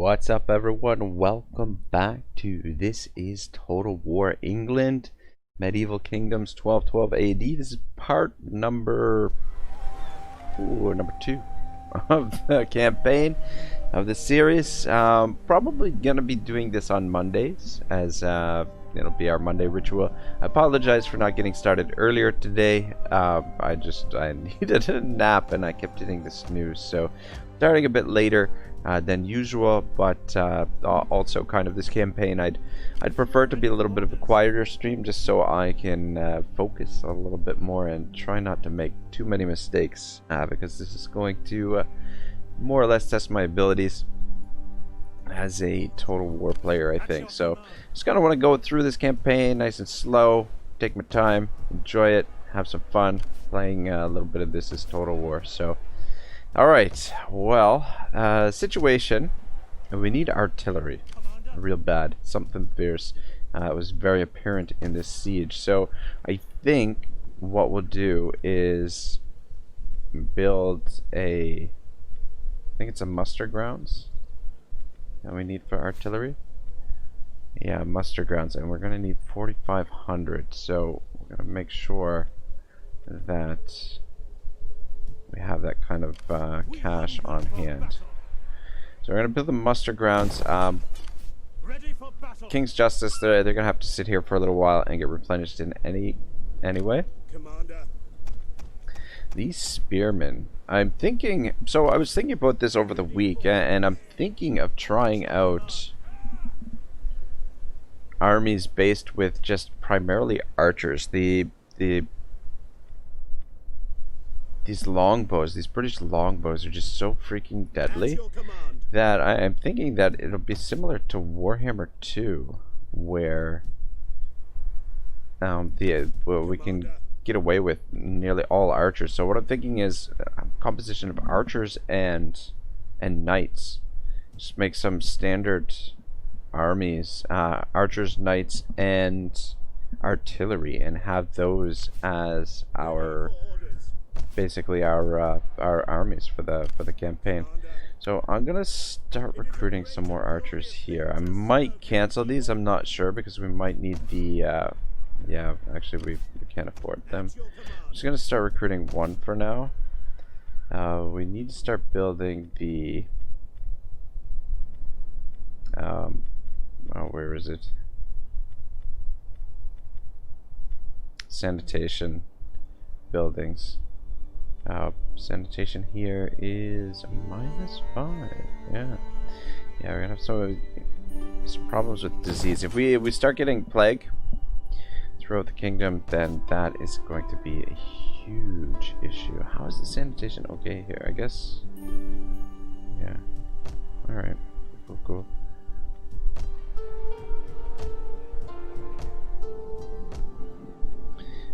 What's up, everyone? Welcome back to This is Total War England, Medieval Kingdoms 1212 AD. This is part number 2 of the campaign of the series. Probably gonna be doing this on Mondays, as it'll be our Monday ritual. I apologize for not getting started earlier today. I needed a nap and I kept hitting the snooze, so starting a bit later than usual, but also kind of this campaign I'd prefer to be a little bit of a quieter stream, just so I can focus a little bit more and try not to make too many mistakes, because this is going to more or less test my abilities as a Total War player, I think. So just kind of want to go through this campaign nice and slow, take my time, enjoy it, have some fun playing a little bit of This is Total War. So alright, well, situation, we need artillery real bad, something fierce. It was very apparent in this siege, so I think what we'll do is build I think it's a muster grounds that we need for artillery. Yeah, muster grounds, and we're gonna need 4,500, so we're gonna make sure that we have that kind of cash on hand. So we're gonna build the muster grounds. King's Justice, they're gonna have to sit here for a little while and get replenished in anyway. These spearmen, I'm thinking, so I was thinking about this over the week, and I'm thinking of trying out armies based with just primarily archers. These longbows, these British longbows, are just so freaking deadly that I'm thinking that it'll be similar to Warhammer 2, where we can get away with nearly all archers. So what I'm thinking is a composition of archers and knights. Just make some standard armies, archers, knights, and artillery, and have those as our basically our armies for the campaign. So I'm gonna start recruiting some more archers here. I might cancel these, I'm not sure, because we might need the yeah, actually we can't afford them. I'm just gonna start recruiting one for now. We need to start building the oh, where is it? Sanitation buildings. Sanitation here is -5. Yeah, we're gonna have some problems with disease. If we start getting plague throughout the kingdom, then that is going to be a huge issue. How is the sanitation okay here? I guess. Yeah. All right. Cool.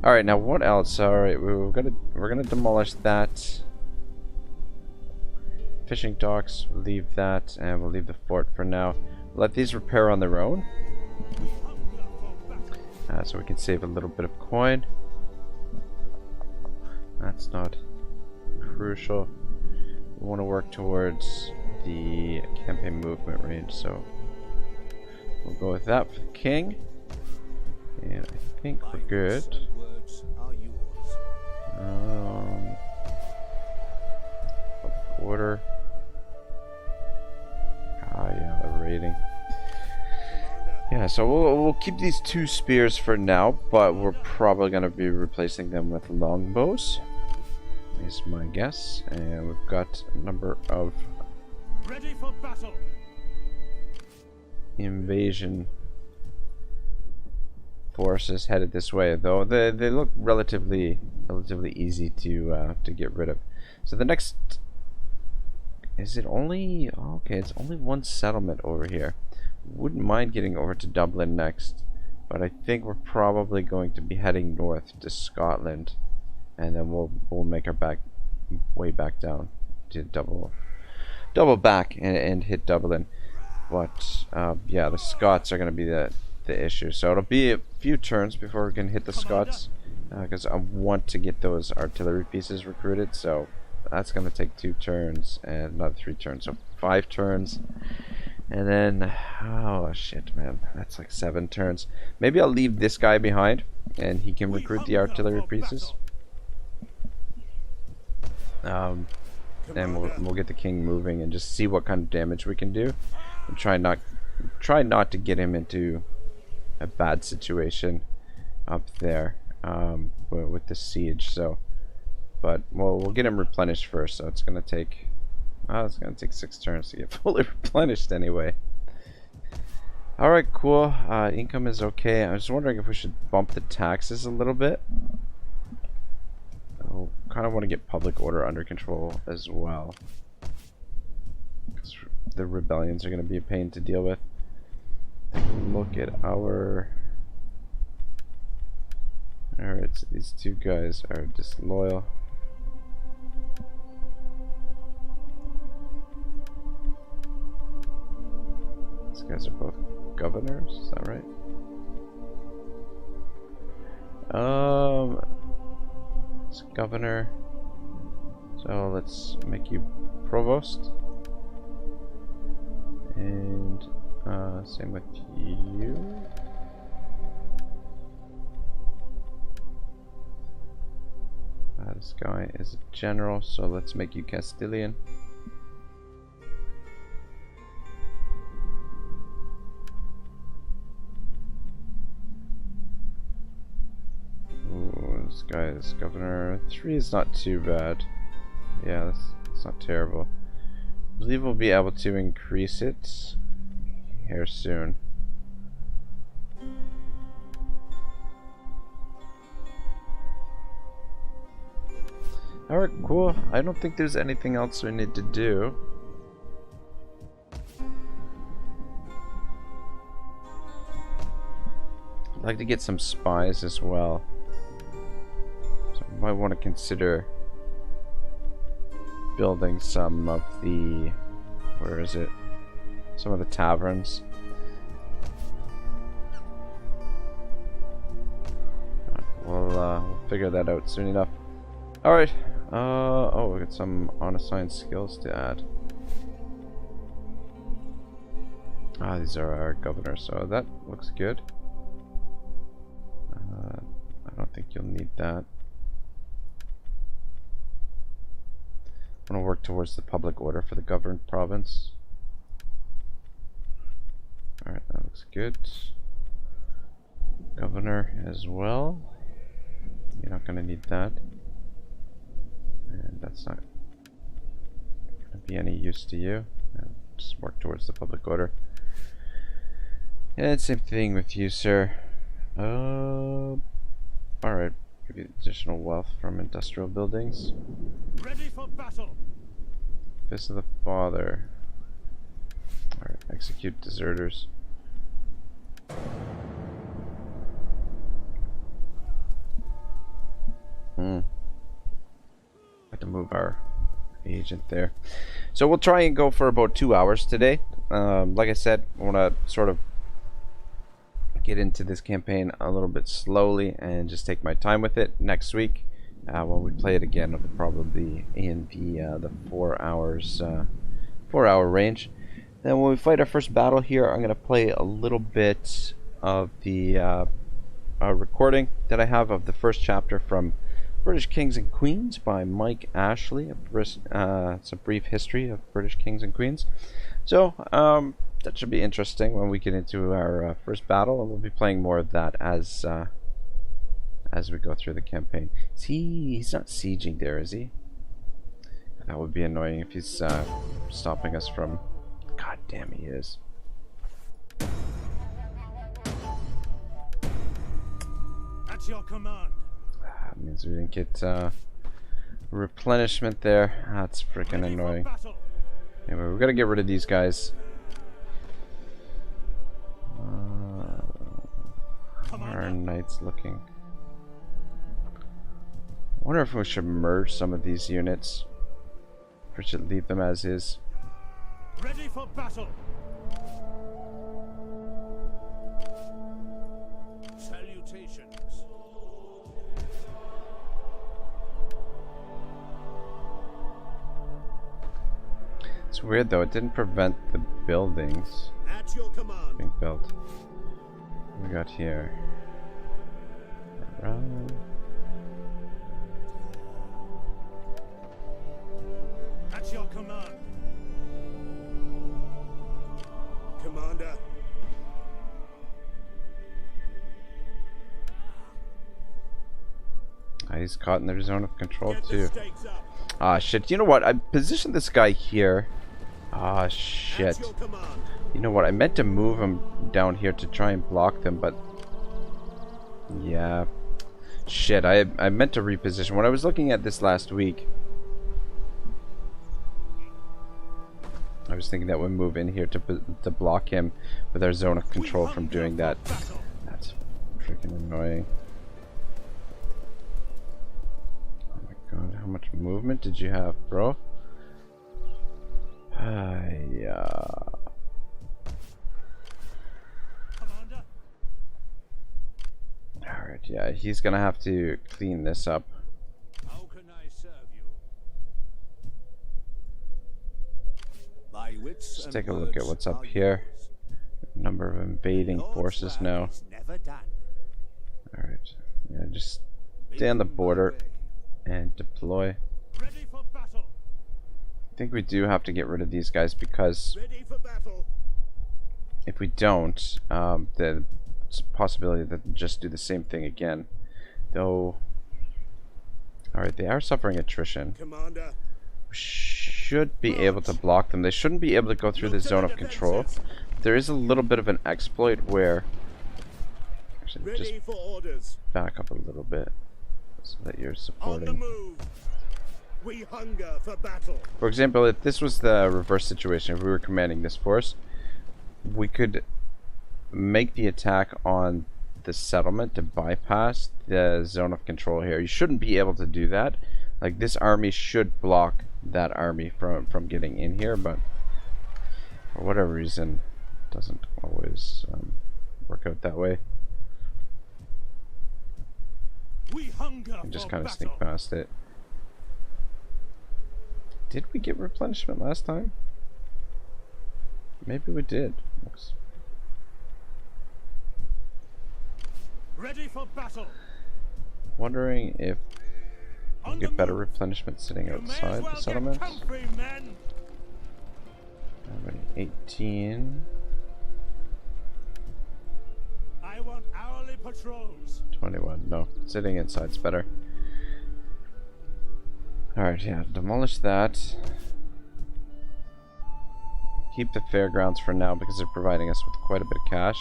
All right, now what else? All right, we're gonna demolish that. Fishing docks, leave that, and we'll leave the fort for now. Let these repair on their own, so we can save a little bit of coin. That's not crucial. We want to work towards the campaign movement range, so we'll go with that for the king, and I think we're good. Order. Yeah, the rating. Yeah, so we'll keep these 2 spears for now, but we're probably gonna be replacing them with longbows, is my guess. And we've got a number of ready for battle invasion forces headed this way, though they look relatively easy to get rid of. So the next, is it only, okay, it's only one settlement over here. Wouldn't mind getting over to Dublin next, but I think we're probably going to be heading north to Scotland, and then we'll make our way back down to double back and hit Dublin. But yeah, the Scots are going to be the issue, so it'll be a few turns before we can hit the Scots, because I want to get those artillery pieces recruited. So that's going to take 2 turns and another 3 turns, so 5 turns, And then, oh shit, man, that's like 7 turns. Maybe I'll leave this guy behind, and he can recruit the artillery pieces. And we'll get the king moving and just see what kind of damage we can do, and try not to get him into a bad situation up there with the siege. So, but we'll get him replenished first. So it's gonna take 6 turns to get fully replenished anyway. Alright, cool. Income is okay. I was wondering if we should bump the taxes a little bit. I kind of want to get public order under control as well, because the rebellions are going to be a pain to deal with. Look at our... Alright, so these 2 guys are disloyal. These guys are both governors, is that right? It's governor. So let's make you provost. And same with you. This guy is a general, so let's make you Castilian. Ooh, this guy is governor. 3 is not too bad. Yeah, that's not terrible. I believe we'll be able to increase it here soon. Alright, cool. I don't think there's anything else we need to do. I'd like to get some spies as well. So I might want to consider building some of the... where is it? Some of the taverns. We'll figure that out soon enough. Alright. Oh, we got some unassigned skills to add. Ah, these are our governors, so that looks good. I don't think you'll need that. I'm gonna work towards the public order for the governed province. Alright, that looks good. Governor as well. You're not gonna need that. And that's not gonna be any use to you. Just work towards the public order. And same thing with you, sir. Alright. Give you additional wealth from industrial buildings. Ready for battle. Fist of the Father. Alright, execute deserters. Had to move our agent there. So we'll try and go for about 2 hours today. Like I said, I want to sort of get into this campaign a little bit slowly and just take my time with it. Next week, when we play it again, it'll probably be in the 4 hours, 4 hour range. Then when we fight our first battle here, I'm going to play a little bit of the recording that I have of the first chapter from British Kings and Queens by Mike Ashley. It's a brief history of British Kings and Queens. So that should be interesting when we get into our first battle, and we'll be playing more of that as we go through the campaign. He's not sieging there, is he? That would be annoying if he's stopping us from... God damn, he is. At your command. That means we didn't get replenishment there. That's freaking annoying. Anyway, we're gonna get rid of these guys. How are our knights looking? I wonder if we should merge some of these units. Or should leave them as is. Ready for battle. Salutations. So weird though, it didn't prevent the buildings At your command. being built. What we got here? Around. At your command. Commander. Ah, he's caught in their zone of control Get the too. stakes up. Ah shit, you know what? I positioned this guy here. Ah shit. At your command. You know what? I meant to move him down here to try and block them, but yeah. Shit, I meant to reposition. When I was looking at this last week, I was thinking that we'd move in here to block him with our zone of control from doing that. That's freaking annoying. Oh my god, how much movement did you have, bro? Yeah. Commander. Alright, yeah, he's gonna have to clean this up. How can I serve you? My wits Let's and take a look at words what's up are here. yours. Number of invading Lord's forces work now. is never done. Alright, yeah, just stay on the border and deploy. Ready for battle. I think we do have to get rid of these guys because Ready for battle. if we don't, there's a possibility that they'll just do the same thing again. Though, alright, they are suffering attrition. Commander. We should be able to block them. They shouldn't be able to go through the zone of control. There is a little bit of an exploit where... Actually, just Ready for orders. back up a little bit so that you're On the supporting. move. We hunger for battle. For example, if this was the reverse situation, if we were commanding this force, we could make the attack on the settlement to bypass the zone of control here. You shouldn't be able to do that. Like, this army should block that army from getting in here, but for whatever reason, it doesn't always work out that way. We hunger And just for kind of battle. sneak past it. Did we get replenishment last time? Maybe we did. Looks Ready for battle. wondering if we On get the better move. replenishment sitting You may as outside well the get settlements. comfy, men. How many? 18, I want hourly patrols. 21. No, sitting inside's better. Alright, yeah, demolish that. Keep the fairgrounds for now because they're providing us with quite a bit of cash.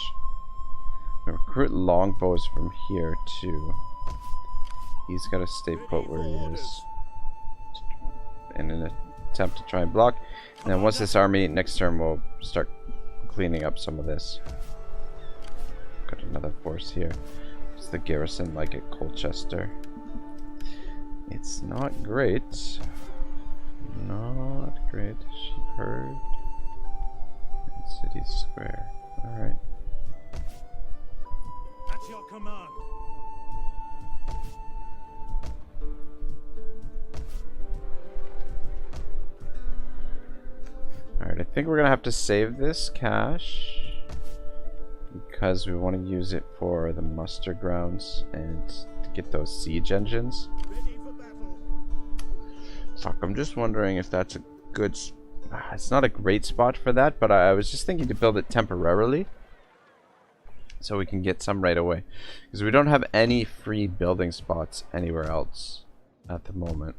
We recruit longbows from here too. He's got to stay put where he is in an attempt to try and block. And then once this army, next turn we'll start cleaning up some of this. Got another force here. It's the garrison like at Colchester. It's not great. Not great. Sheep herd. And city square. Alright. At your command. Alright, I think we're gonna have to save this cash because we want to use it for the muster grounds and to get those siege engines. Ready for battle. Fuck, I'm just wondering if that's a good... It's not a great spot for that, but I was just thinking to build it temporarily so we can get some right away. Because we don't have any free building spots anywhere else at the moment.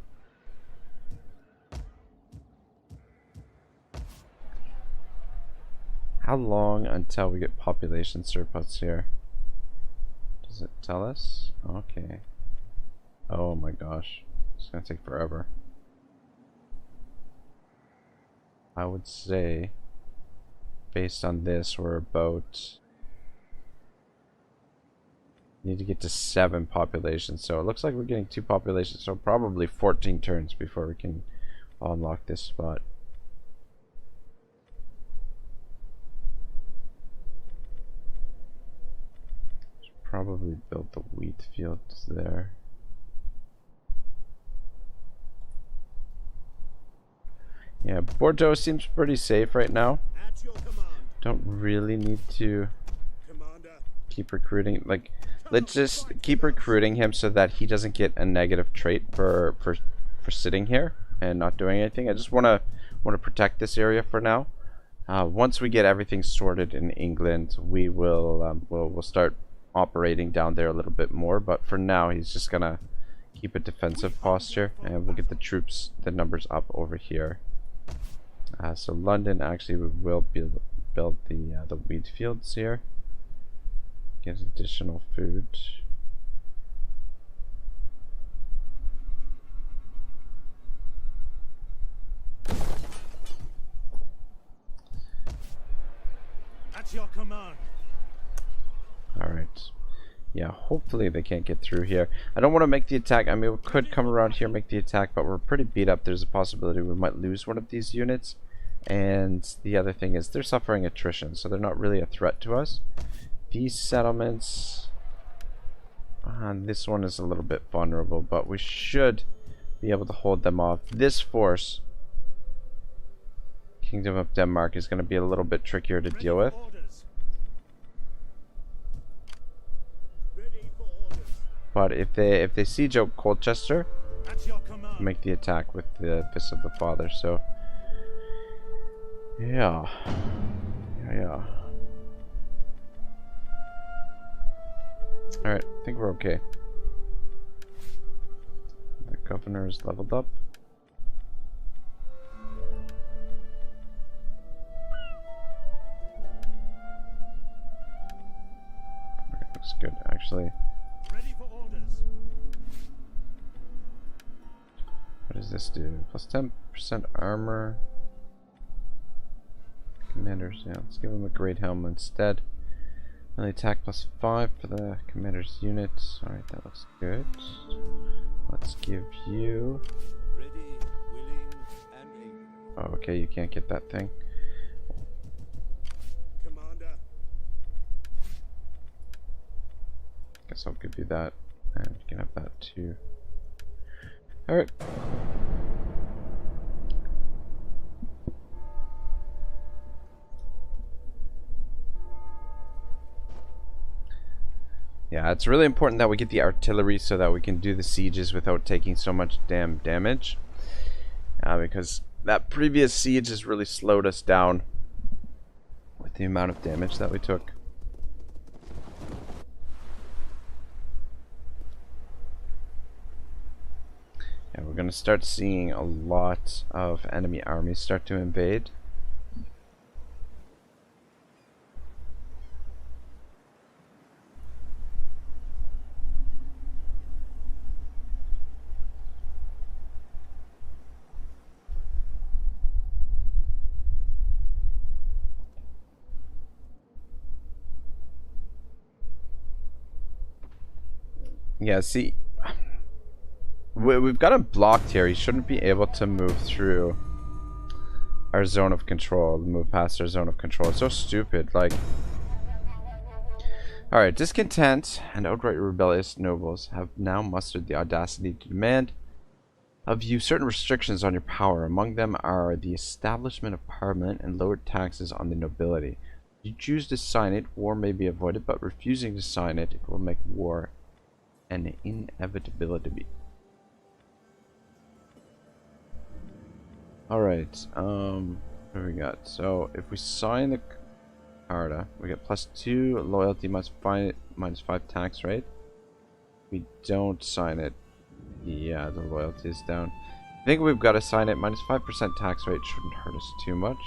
How long until we get population surplus here? Does it tell us? Okay. Oh my gosh. It's gonna take forever. I would say, based on this, we're about... Need to get to 7 populations. So it looks like we're getting 2 populations. So probably 14 turns before we can unlock this spot. Probably build the wheat fields there. Yeah, Bordeaux seems pretty safe right now. At your command, Don't really need to Commander. keep recruiting. Like, let's just keep recruiting him so that he doesn't get a negative trait for sitting here and not doing anything. I just want to protect this area for now. Once we get everything sorted in England, we will we'll start operating down there a little bit more. But for now, he's just gonna keep a defensive posture, and we'll get the troops, the numbers up over here. So London, actually, we will build the wheat fields here. Get additional food. At your command. Alright. Yeah, hopefully they can't get through here. I don't want to make the attack. I mean, we could come around here and make the attack, but we're pretty beat up. There's a possibility we might lose one of these units. And the other thing is they're suffering attrition, so they're not really a threat to us. These settlements... this one is a little bit vulnerable, but we should be able to hold them off. This force, Kingdom of Denmark, is going to be a little bit trickier to deal with. But if they siege out Colchester, make the attack with the Fist of the Father. So yeah. Alright, I think we're okay. The governor is leveled up. Alright, looks good actually. Ready for orders. What does this do? Plus 10% armor. Commanders, yeah, let's give him a great helm instead. Melee attack plus 5 for the commander's units. Alright, that looks good. Let's give you... Ready, willing, and able. Oh, okay, you can't get that thing. Commander. Guess I'll give you that. And you can have that too. Alright. Yeah, it's really important that we get the artillery so that we can do the sieges without taking so much damn damage. Because that previous siege has really slowed us down with the amount of damage that we took. Yeah, we're going to start seeing a lot of enemy armies start to invade. Yeah, see, we've got him blocked here. He shouldn't be able to move through our zone of control, move past our zone of control. It's so stupid, like... Alright, discontent and outright rebellious nobles have now mustered the audacity to demand of you certain restrictions on your power. Among them are the establishment of parliament and lowered taxes on the nobility. If you choose to sign it, war may be avoided, but refusing to sign it, it will make war an inevitability. Alright, what do we got? So, if we sign the Carta, we get +2 loyalty, -5 tax rate. If we don't sign it, yeah, the loyalty is down. I think we've got to sign it. -5% tax rate shouldn't hurt us too much.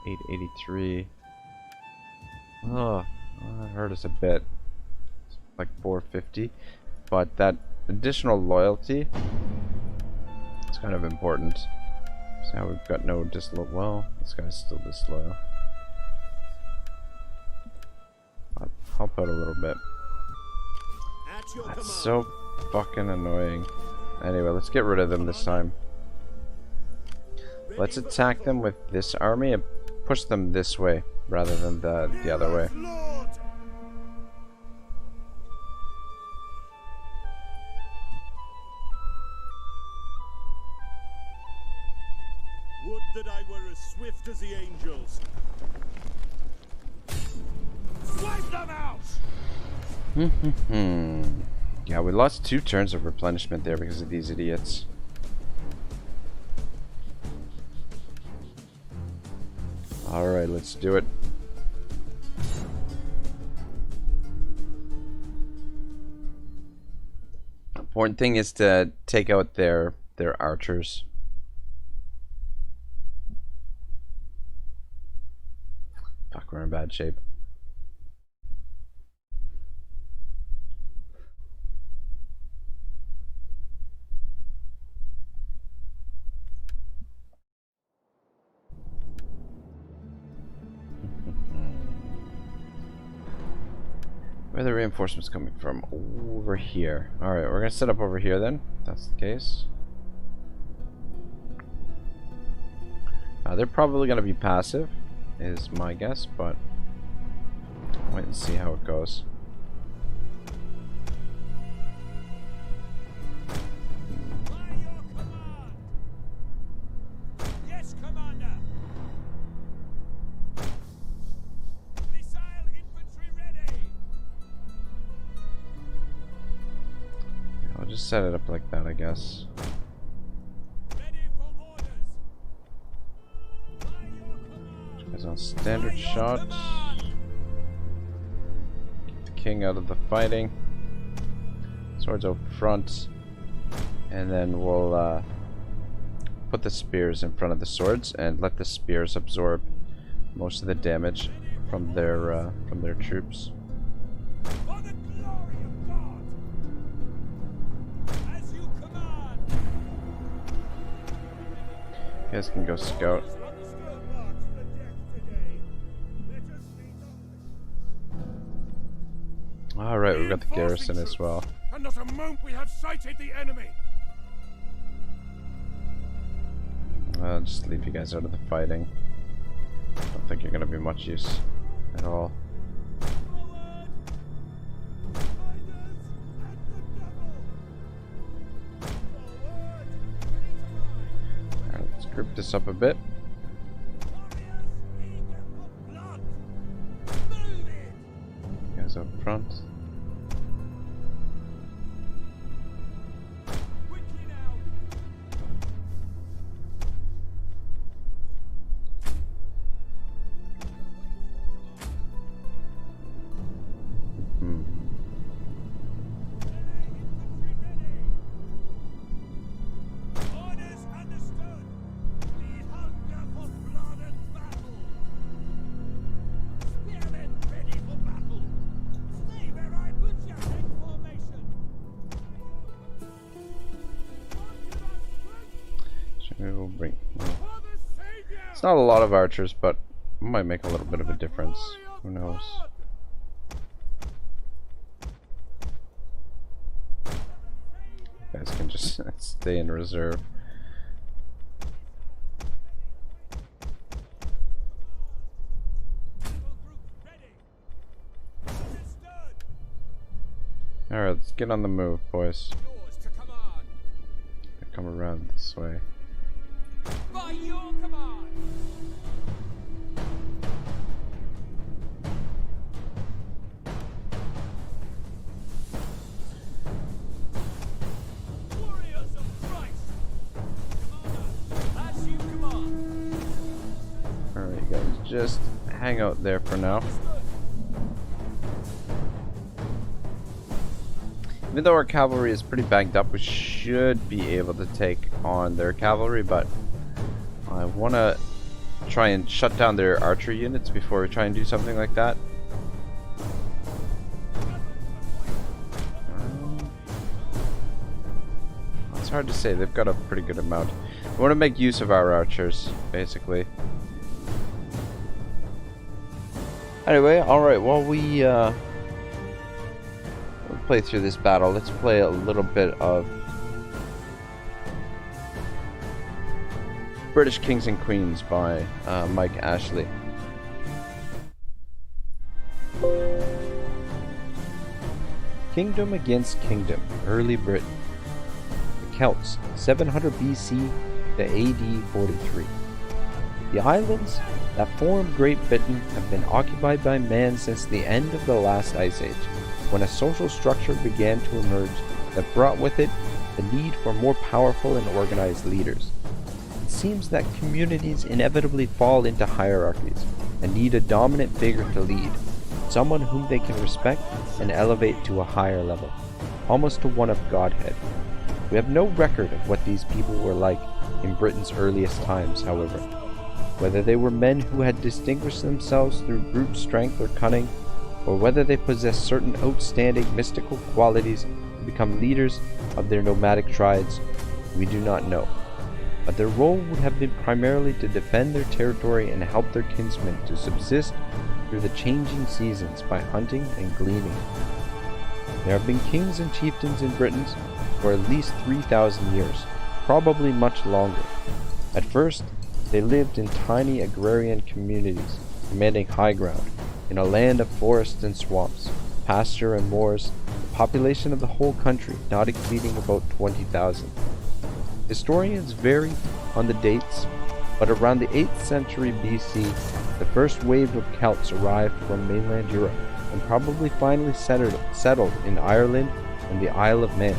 883. Oh, that hurt us a bit. It's like 450. But that additional loyalty is kind of important. So now we've got no disloyal. Well, this guy's still disloyal. I'll help out a little bit. That's so fucking annoying. Anyway, let's get rid of them this time. Let's attack them with this army and push them this way rather than the other way. Would that I were as swift as the angels. Swipe them out! Yeah, we lost 2 turns of replenishment there because of these idiots. Alright, let's do it. Important thing is to take out their archers. Fuck, we're in bad shape. Where are the reinforcements coming from? Over here. Alright, we're gonna set up over here then, if that's the case. They're probably gonna be passive, is my guess, but wait and see how it goes. Just set it up like that, I guess. Guys on standard shot. Keep the king out of the fighting. Swords out front, and then we'll put the spears in front of the swords and let the spears absorb most of the damage from their troops. You guys can go scout. Alright, we've got the garrison as well. And not a moment we have sighted the enemy. I'll just leave you guys out of the fighting. Don't think you're gonna be much use at all. Group this up a bit. Guys up front. It's not a lot of archers, but it might make a little bit of a difference. Who knows? You guys can just stay in reserve. Alright, let's get on the move, boys. Come around this way. By your command. Warriors of Christ. Commander, as you command. Alright, you guys, just hang out there for now. Even though our cavalry is pretty banged up, we should be able to take on their cavalry, but I want to try and shut down their archery units before we try and do something like that. It's hard to say. They've got a pretty good amount. We want to make use of our archers, basically. Anyway, alright, while we play through this battle, let's play a little bit of British Kings and Queens by Mike Ashley. Kingdom against kingdom, early Britain. The Celts, 700 BC to AD 43. The islands that form Great Britain have been occupied by man since the end of the last ice age, when a social structure began to emerge that brought with it the need for more powerful and organized leaders. It seems that communities inevitably fall into hierarchies and need a dominant figure to lead, someone whom they can respect and elevate to a higher level, almost to one of godhead. We have no record of what these people were like in Britain's earliest times, however. Whether they were men who had distinguished themselves through brute strength or cunning, or whether they possessed certain outstanding mystical qualities to become leaders of their nomadic tribes, we do not know. But their role would have been primarily to defend their territory and help their kinsmen to subsist through the changing seasons by hunting and gleaning. There have been kings and chieftains in Britain for at least 3,000 years, probably much longer. At first, they lived in tiny agrarian communities, commanding high ground, in a land of forests and swamps, pasture and moors, the population of the whole country not exceeding about 20,000. Historians vary on the dates, but around the 8th century BC, the first wave of Celts arrived from mainland Europe and probably finally settled in Ireland and the Isle of Man.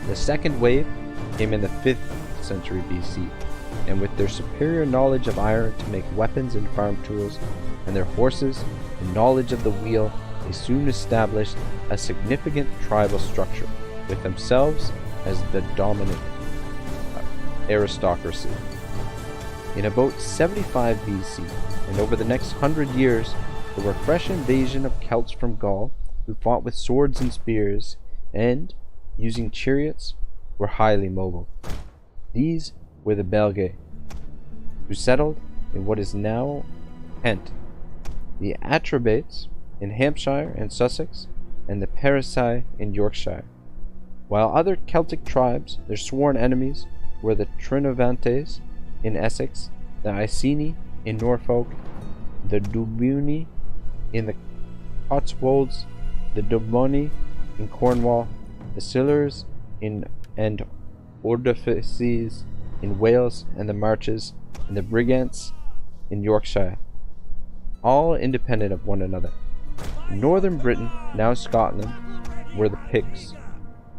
The second wave came in the 5th century BC, and with their superior knowledge of iron to make weapons and farm tools, and their horses and knowledge of the wheel, they soon established a significant tribal structure, with themselves as the dominant aristocracy. In about 75 BC, and over the next 100 years, there were fresh invasion of Celts from Gaul, who fought with swords and spears, and, using chariots, were highly mobile. These were the Belgae, who settled in what is now Kent, the Atrebates in Hampshire and Sussex, and the Parisii in Yorkshire. While other Celtic tribes, their sworn enemies, were the Trinovantes in Essex, the Iceni in Norfolk, the Dubuni in the Cotswolds, the Domoni in Cornwall, the Silures and Ordofices in Wales and the Marches, and the Brigants in Yorkshire, all independent of one another. In northern Britain, now Scotland, were the Picts.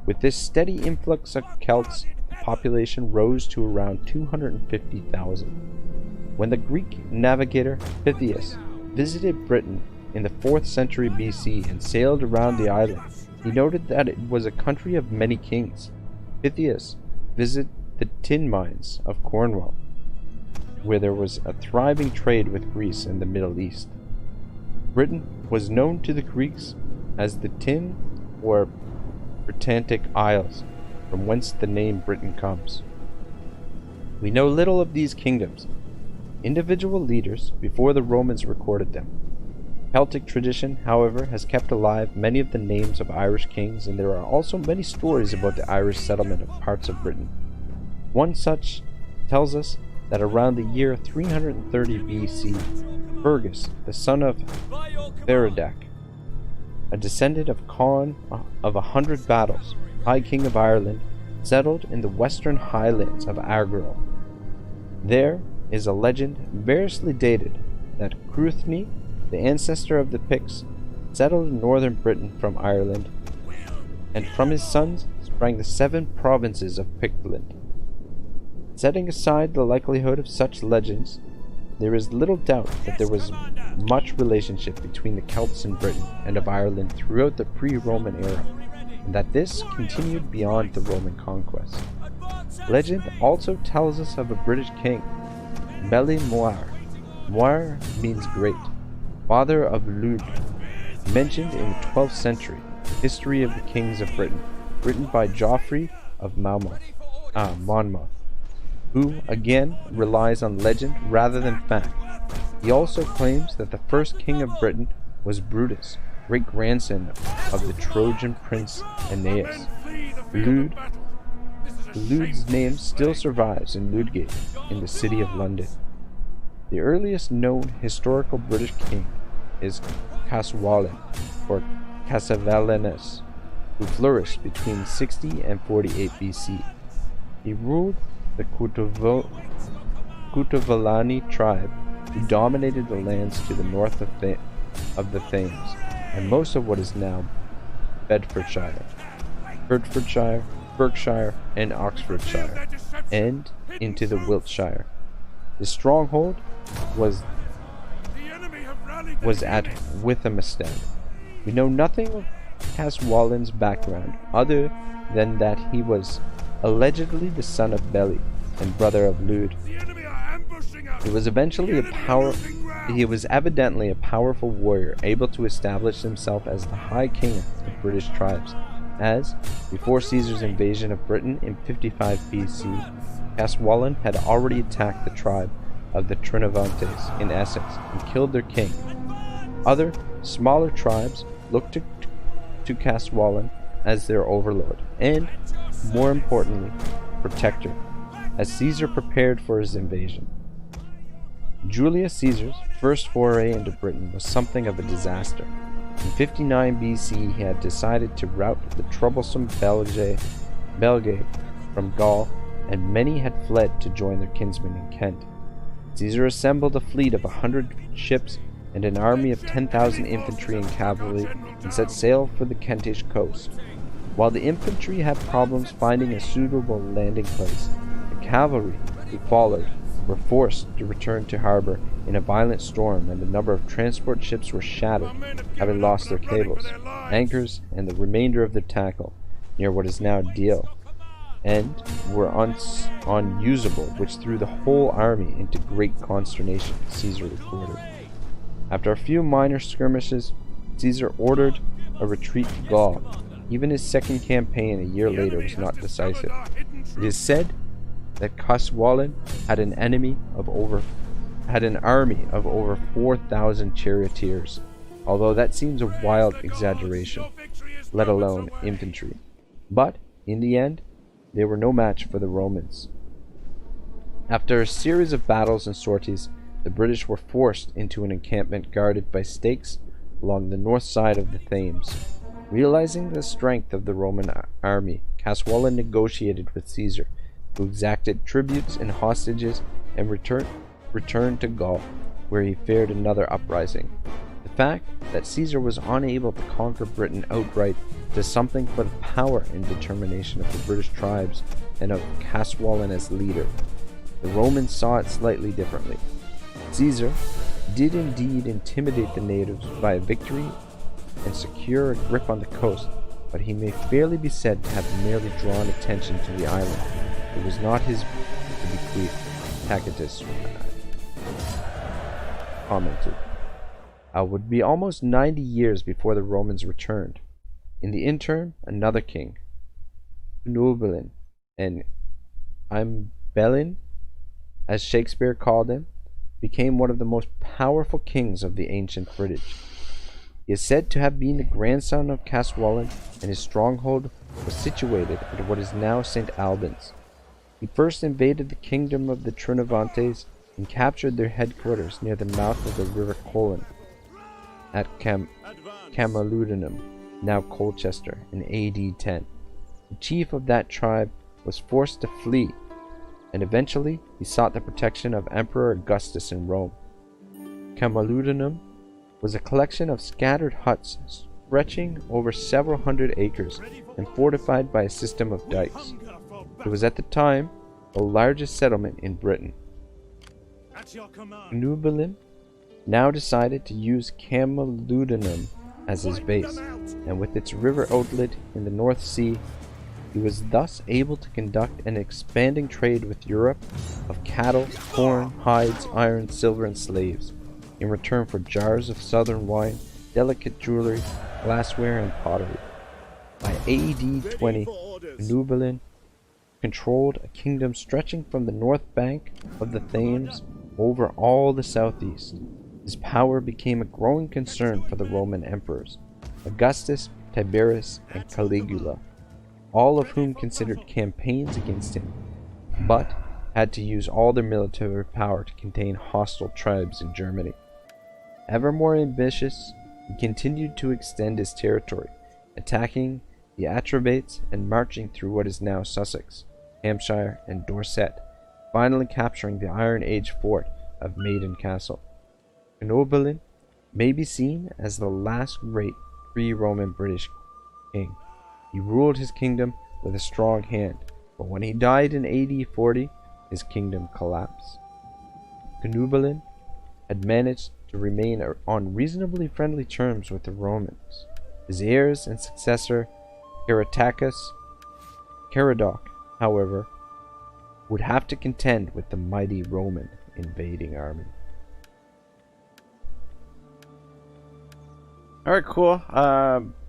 With this steady influx of Celts, the population rose to around 250,000. When the Greek navigator Pytheas visited Britain in the 4th century BC and sailed around the island, he noted that it was a country of many kings. Pytheas visited the tin mines of Cornwall, where there was a thriving trade with Greece and the Middle East. Britain was known to the Greeks as the Tin or Britannic Isles, from whence the name Britain comes. We know little of these kingdoms, individual leaders, before the Romans recorded them. Celtic tradition, however, has kept alive many of the names of Irish kings, and there are also many stories about the Irish settlement of parts of Britain. One such tells us that around the year 330 BC, Fergus, the son of Feradach, a descendant of Conn of 100 Battles, High King of Ireland, settled in the western highlands of Argyll. There is a legend variously dated that Cruithne, the ancestor of the Picts, settled in northern Britain from Ireland, and from his sons sprang the 7 provinces of Pictland. Setting aside the likelihood of such legends, there is little doubt that there was much relationship between the Celts in Britain and of Ireland throughout the pre-Roman era, and that this continued beyond the Roman conquest. Legend also tells us of a British king, Meli Moir. Moir means great, father of Lud, mentioned in the 12th century History of the Kings of Britain, written by Geoffrey of Monmouth, who again relies on legend rather than fact. He also claims that the first king of Britain was Brutus, great-grandson of the Trojan prince Aeneas. Lud's name still survives in Ludgate, in the city of London. The earliest known historical British king is Caswallon, or Cassivellaunus, who flourished between 60 and 48 BC. He ruled the Kutuvalani tribe, who dominated the lands to the north of the Thames, and most of what is now Bedfordshire, Hertfordshire, Berkshire, and Oxfordshire, and into the Wiltshire. The stronghold was at Withamstead. We know nothing of Caswallen's background other than that he was allegedly the son of Beli and brother of Lud. He was evidently a powerful warrior, able to establish himself as the High King of the British tribes, as, before Caesar's invasion of Britain in 55 BC, Caswallen had already attacked the tribe of the Trinovantes in Essex and killed their king. Other, smaller tribes looked to Caswallen as their overlord and, more importantly, protector, as Caesar prepared for his invasion. Julius Caesar's first foray into Britain was something of a disaster. In 59 BC, he had decided to rout the troublesome Belgae from Gaul, and many had fled to join their kinsmen in Kent. Caesar assembled a fleet of 100 ships and an army of 10,000 infantry and cavalry and set sail for the Kentish coast. While the infantry had problems finding a suitable landing place, the cavalry who followed were forced to return to harbor in a violent storm, and a number of transport ships were shattered, having lost their cables, anchors, and the remainder of their tackle near what is now Deal, and were unusable, which threw the whole army into great consternation, Caesar reported. After a few minor skirmishes, Caesar ordered a retreat to Gaul. Even his second campaign a year later was not decisive. It is said that Caswallen had an army of over 4,000 charioteers, although that seems a wild exaggeration, let alone infantry. But, in the end, they were no match for the Romans. After a series of battles and sorties, the British were forced into an encampment guarded by stakes along the north side of the Thames. Realizing the strength of the Roman army, Caswallen negotiated with Caesar, who exacted tributes and hostages, and returned to Gaul, where he feared another uprising. The fact that Caesar was unable to conquer Britain outright does something for the power and determination of the British tribes and of Caswallen as leader. The Romans saw it slightly differently. Caesar did indeed intimidate the natives by a victory and secure a grip on the coast, but he may fairly be said to have merely drawn attention to the island. It was not his to bequeath, Tacitus commented. It would be almost 90 years before the Romans returned. In the interim, another king, Nubalin, and Imbelin, as Shakespeare called him, became one of the most powerful kings of the ancient British. He is said to have been the grandson of Caswallen, and his stronghold was situated at what is now St. Albans. He first invaded the kingdom of the Trinovantes and captured their headquarters near the mouth of the river Colin at Camalodunum, now Colchester, in AD 10. The chief of that tribe was forced to flee, and eventually he sought the protection of Emperor Augustus in Rome. Camalodunum was a collection of scattered huts stretching over several hundred acres and fortified by a system of dikes. It was at the time the largest settlement in Britain. Nubalin now decided to use Camalodunum as his base, and with its river outlet in the North Sea, he was thus able to conduct an expanding trade with Europe of cattle, corn, hides, iron, silver, and slaves, in return for jars of southern wine, delicate jewelry, glassware, and pottery. By AD 20, Nubalin controlled a kingdom stretching from the north bank of the Thames over all the southeast. His power became a growing concern for the Roman emperors, Augustus, Tiberius, and Caligula, all of whom considered campaigns against him, but had to use all their military power to contain hostile tribes in Germany. Ever more ambitious, he continued to extend his territory, attacking the Atrebates and marching through what is now Sussex, Hampshire, and Dorset, finally capturing the Iron Age fort of Maiden Castle. Cnobelin may be seen as the last great pre-Roman British king. He ruled his kingdom with a strong hand, but when he died in AD 40, his kingdom collapsed. Cnobelin had managed to remain on reasonably friendly terms with the Romans. His heirs and successor, Caradoc, however, would have to contend with the mighty Roman invading army. Alright, cool.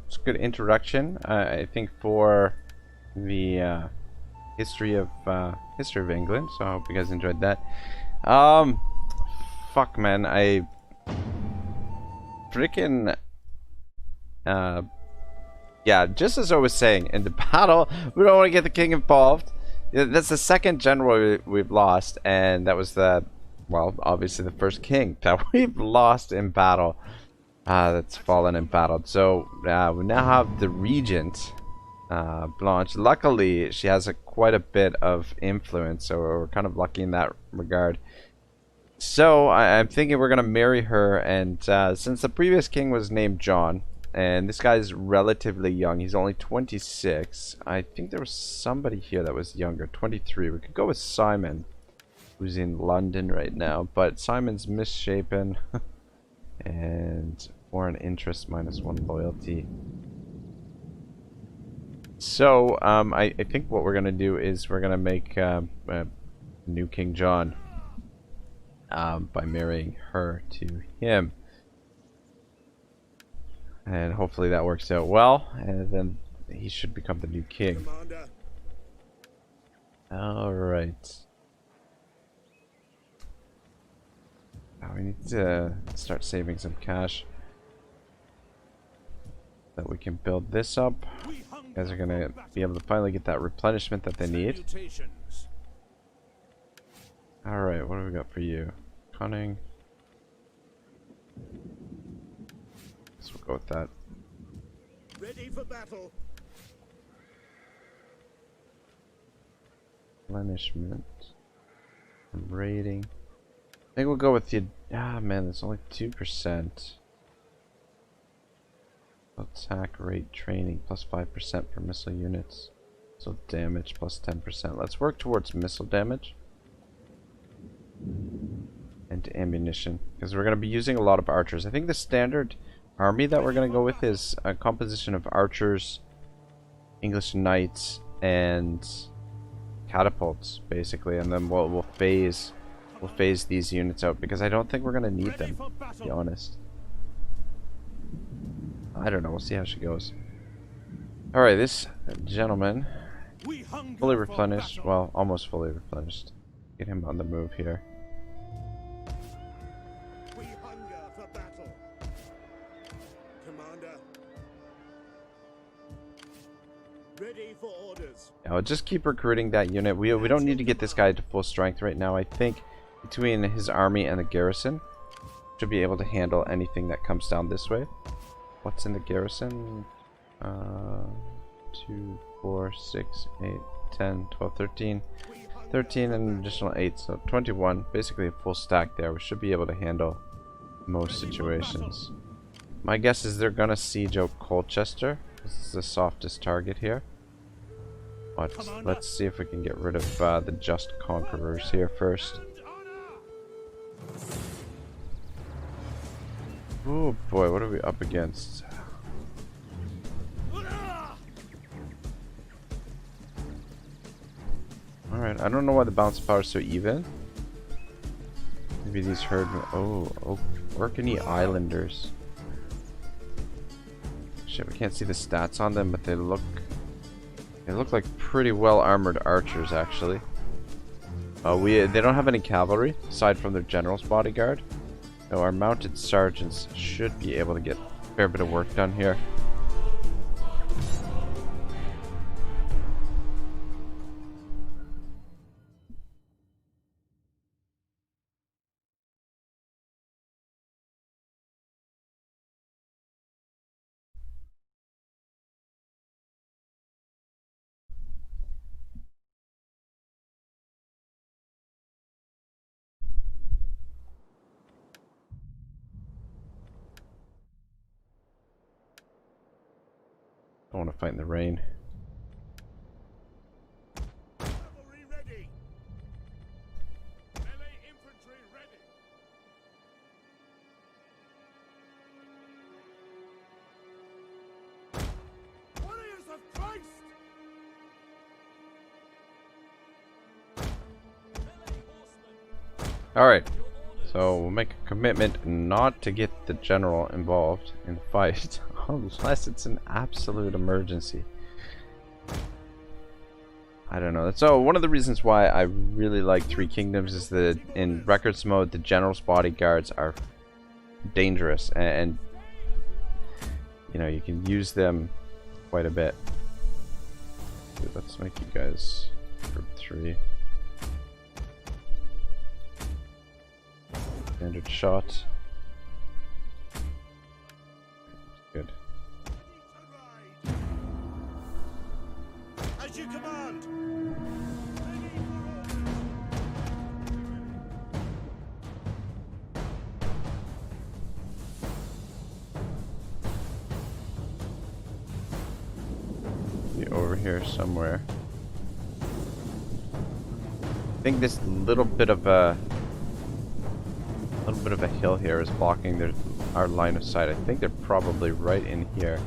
It's a good introduction. I think for the history of England. So I hope you guys enjoyed that. Fuck, man, I freaking yeah. Just as I was saying, in the battle, we don't want to get the king involved. That's the second general we've lost, and that was well, obviously the first king that we've lost in battle. That's fallen in battle. So we now have the regent, Blanche. Luckily, she has quite a bit of influence, so we're kind of lucky in that regard. So I'm thinking we're gonna marry her, and since the previous king was named John, and this guy's relatively young, he's only 26. I think there was somebody here that was younger, 23. We could go with Simon, who's in London right now, but Simon's misshapen. And foreign interest -1 loyalty. So I think what we're gonna do is we're gonna make new King John by marrying her to him, and hopefully that works out well, and then he should become the new king. All right. Now we need to start saving some cash that we can build this up. You guys are gonna be able to finally get that replenishment that they need. Alright, what do we got for you? Cunning. Guess we'll go with that. Ready for battle. Replenishment. Rating. I think we'll go with the... Ah, man, that's only 2%. Attack rate training plus 5% per missile units. So damage plus 10%. Let's work towards missile damage. And ammunition. Because we're going to be using a lot of archers. I think the standard army that we're going to go with is a composition of archers, English knights, and catapults, basically. And then we'll phase these units out, because I don't think we're going to need them, to be honest. I don't know, we'll see how she goes. Alright, this gentleman, fully replenished, well, almost fully replenished. Get him on the move here. We hunger for battle. Commander. Ready for orders. Yeah, I'll just keep recruiting that unit. We don't need to get this guy to full strength right now. I think between his army and the garrison, should be able to handle anything that comes down this way. What's in the garrison? 2, 4, 6, 8, 10, 12, 13. 13 and an additional 8, so 21. Basically a full stack there. We should be able to handle most situations. My guess is they're gonna siege out Colchester. This is the softest target here. But let's see if we can get rid of the just conquerors here first. Oh boy, what are we up against? Alright, I don't know why the bounce power is so even. Maybe these heard me. Oh, Orkney Islanders. Shit, we can't see the stats on them, but they look like pretty well armored archers, actually. They don't have any cavalry aside from their general's bodyguard. So our mounted sergeants should be able to get a fair bit of work done here. Don't want to fight in the rain. Cavalry ready. Melee infantry ready. Warriors of Christ! Melee horsemen. Alright. So we'll make a commitment not to get the general involved in the fight unless it's an absolute emergency. I don't know. So one of the reasons why I really like Three Kingdoms is that in records mode the general's bodyguards are dangerous and you know, you can use them quite a bit. Dude, let's make you guys group 3. Standard shot. Good. As you command! Be over here somewhere. I think this little bit of a hill here is blocking our line of sight. I think they're probably right in here.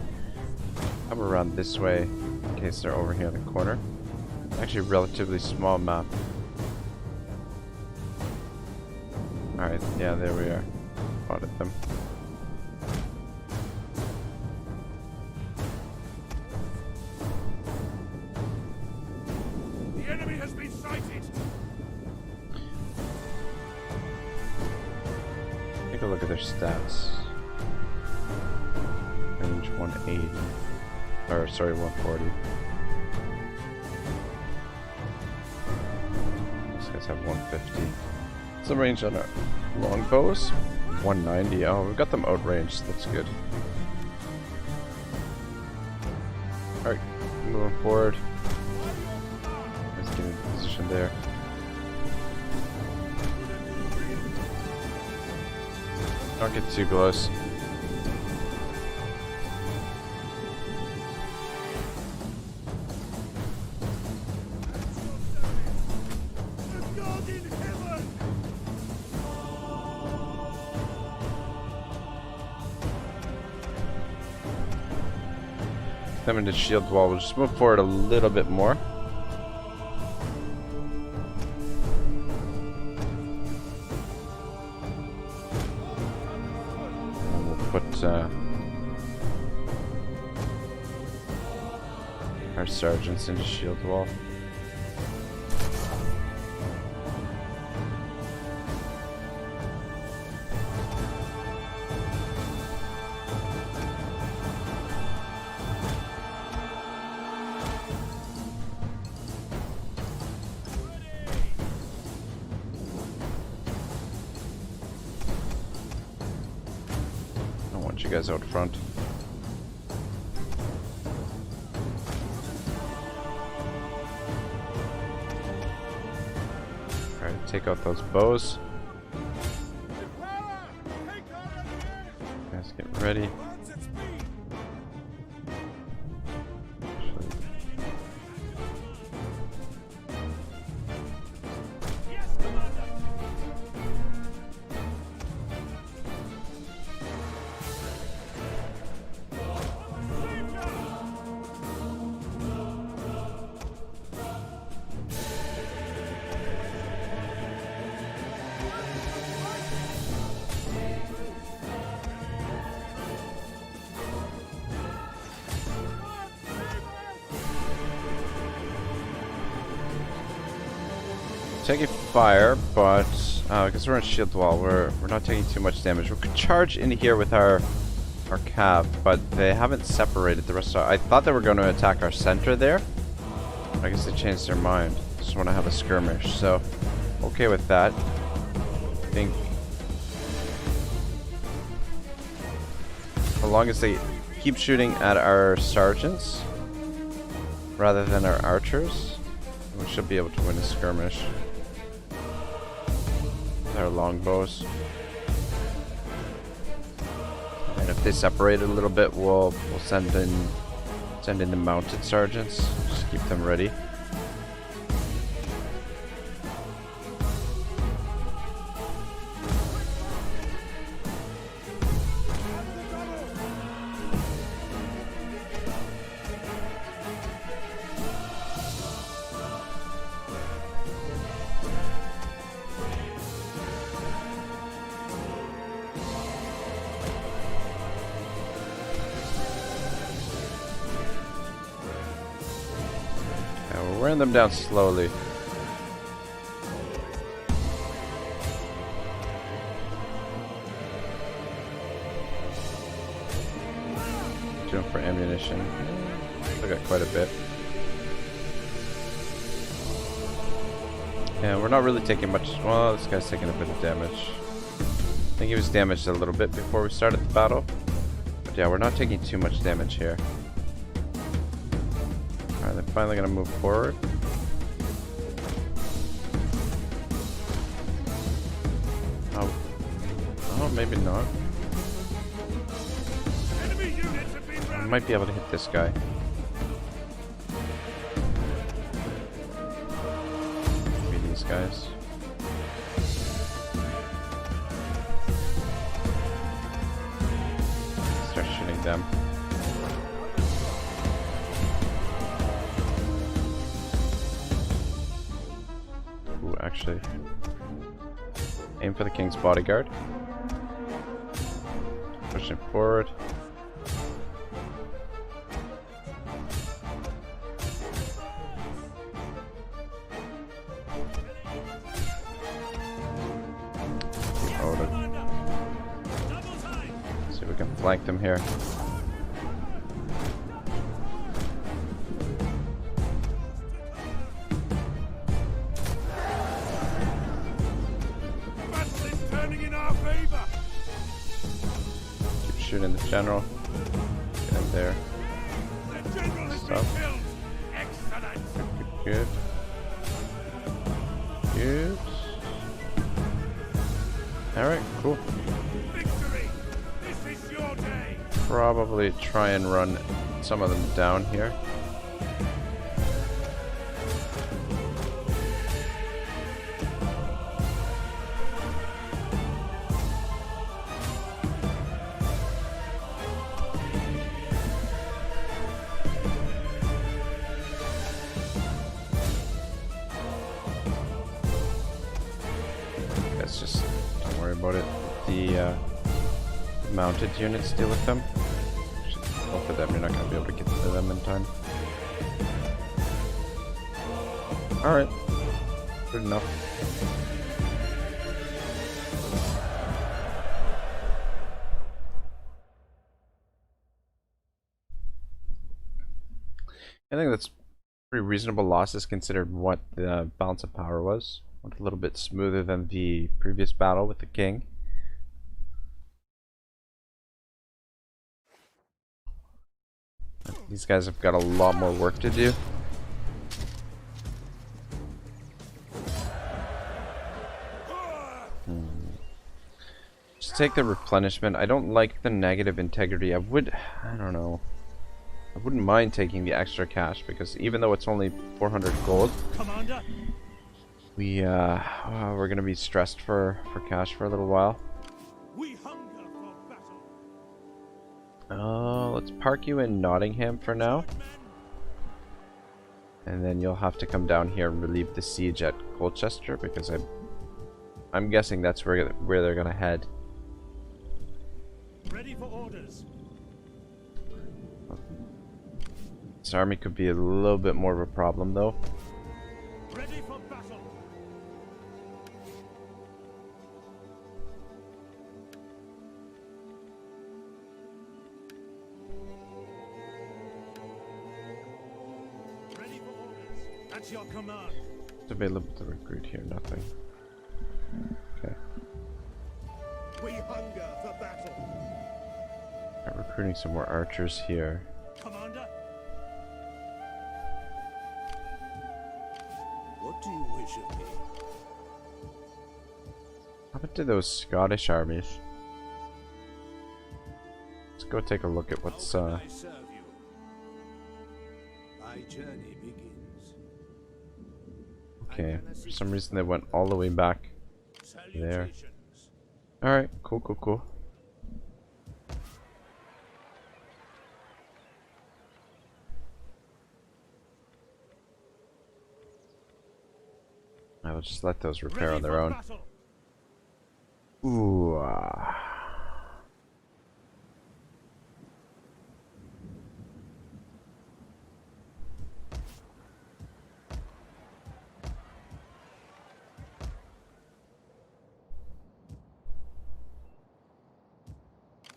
Come around this way in case they're over here in the corner. Actually a relatively small map. Alright, yeah, there we are. Spotted them. The enemy has been sighted! Take a look at their stats. Range 180. Or, sorry, 140. These guys have 150. What's the range on our longbows? 190. Oh, we've got them outranged. That's good. Alright, moving forward. Let's get into position there. Don't get too close. The God in heaven! Them into shield wall. We'll just move forward a little bit more. And we'll put our sergeants into shield wall. You guys out front. Alright, take out those bows. Guys, get ready. Taking fire, but because we're on shield wall, we're not taking too much damage. We could charge in here with our cap, but they haven't separated the rest of I thought they were going to attack our center there. I guess they changed their mind. Just want to have a skirmish, so okay with that. I think as long as they keep shooting at our sergeants rather than our archers, we should be able to win a skirmish. Our longbows. And if they separate a little bit, we'll send in Send in the mounted sergeants. Just keep them ready. We're wearing them down slowly. Doing for ammunition. I got quite a bit. Yeah, we're not really taking much. Well, this guy's taking a bit of damage. I think he was damaged a little bit before we started the battle. But yeah, we're not taking too much damage here. Alright, they're finally gonna move forward. Oh, maybe not. Enemy units have been I routed. might be able to hit this guy. Maybe these guys. Start shooting them. Ooh, actually. Aim for the king's bodyguard. Pushing forward. Loaded. See if we can flank them here. Battle is turning in our favor. Keep shooting the general. Get in there. The general has been Stop. killed. Excellent. Good. Good. Alright, cool. Victory. This is your day. Probably try and run some of them down here. Let's just don't worry about it. The mounted units deal with them. Well, for them, you're not going to be able to get to them in time. Alright. Good enough. I think that's pretty reasonable losses considered what the balance of power was. Went a little bit smoother than the previous battle with the king. These guys have got a lot more work to do. Just take the replenishment. I don't like the negative integrity. I don't know. I wouldn't mind taking the extra cash because even though it's only 400 gold, Commander, we're gonna be stressed for cash for a little while. we hunger for battle. Let's park you in Nottingham for now. And then you'll have to come down here and relieve the siege at Colchester because I'm guessing that's where they're gonna head. Ready for orders. This army could be a little bit more of a problem though. Ready for battle. Ready for orders. That's your command. It's available to recruit here, nothing. Okay. We hunger for battle. Alright, recruiting some more archers here. Commander, What do you wish of me? How about to those Scottish armies? Let's go take a look at what's I serve you. My journey begins. Okay, for some reason they went all the way back there. Salutations. Alright, cool, cool, cool. I will just let those repair Ready on their for own. battle. Ooh.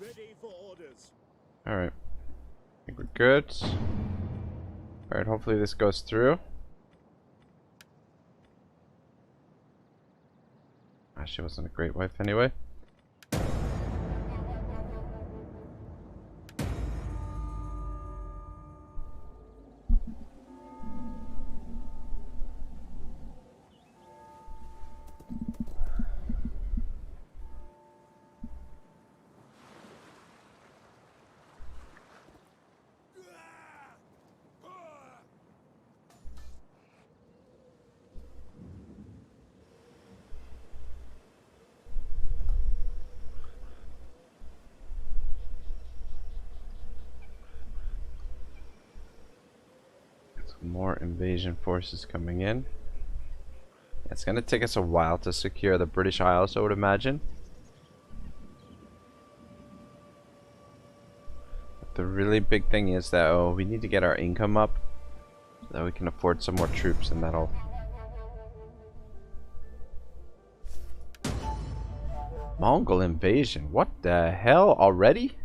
Ready for orders. Alright. I think we're good. Alright, hopefully this goes through. She wasn't a great wife anyway. More invasion forces coming in. It's gonna take us a while to secure the British Isles, I would imagine. But the really big thing is that we need to get our income up so that we can afford some more troops, and that'll... Mongol invasion. What the hell already?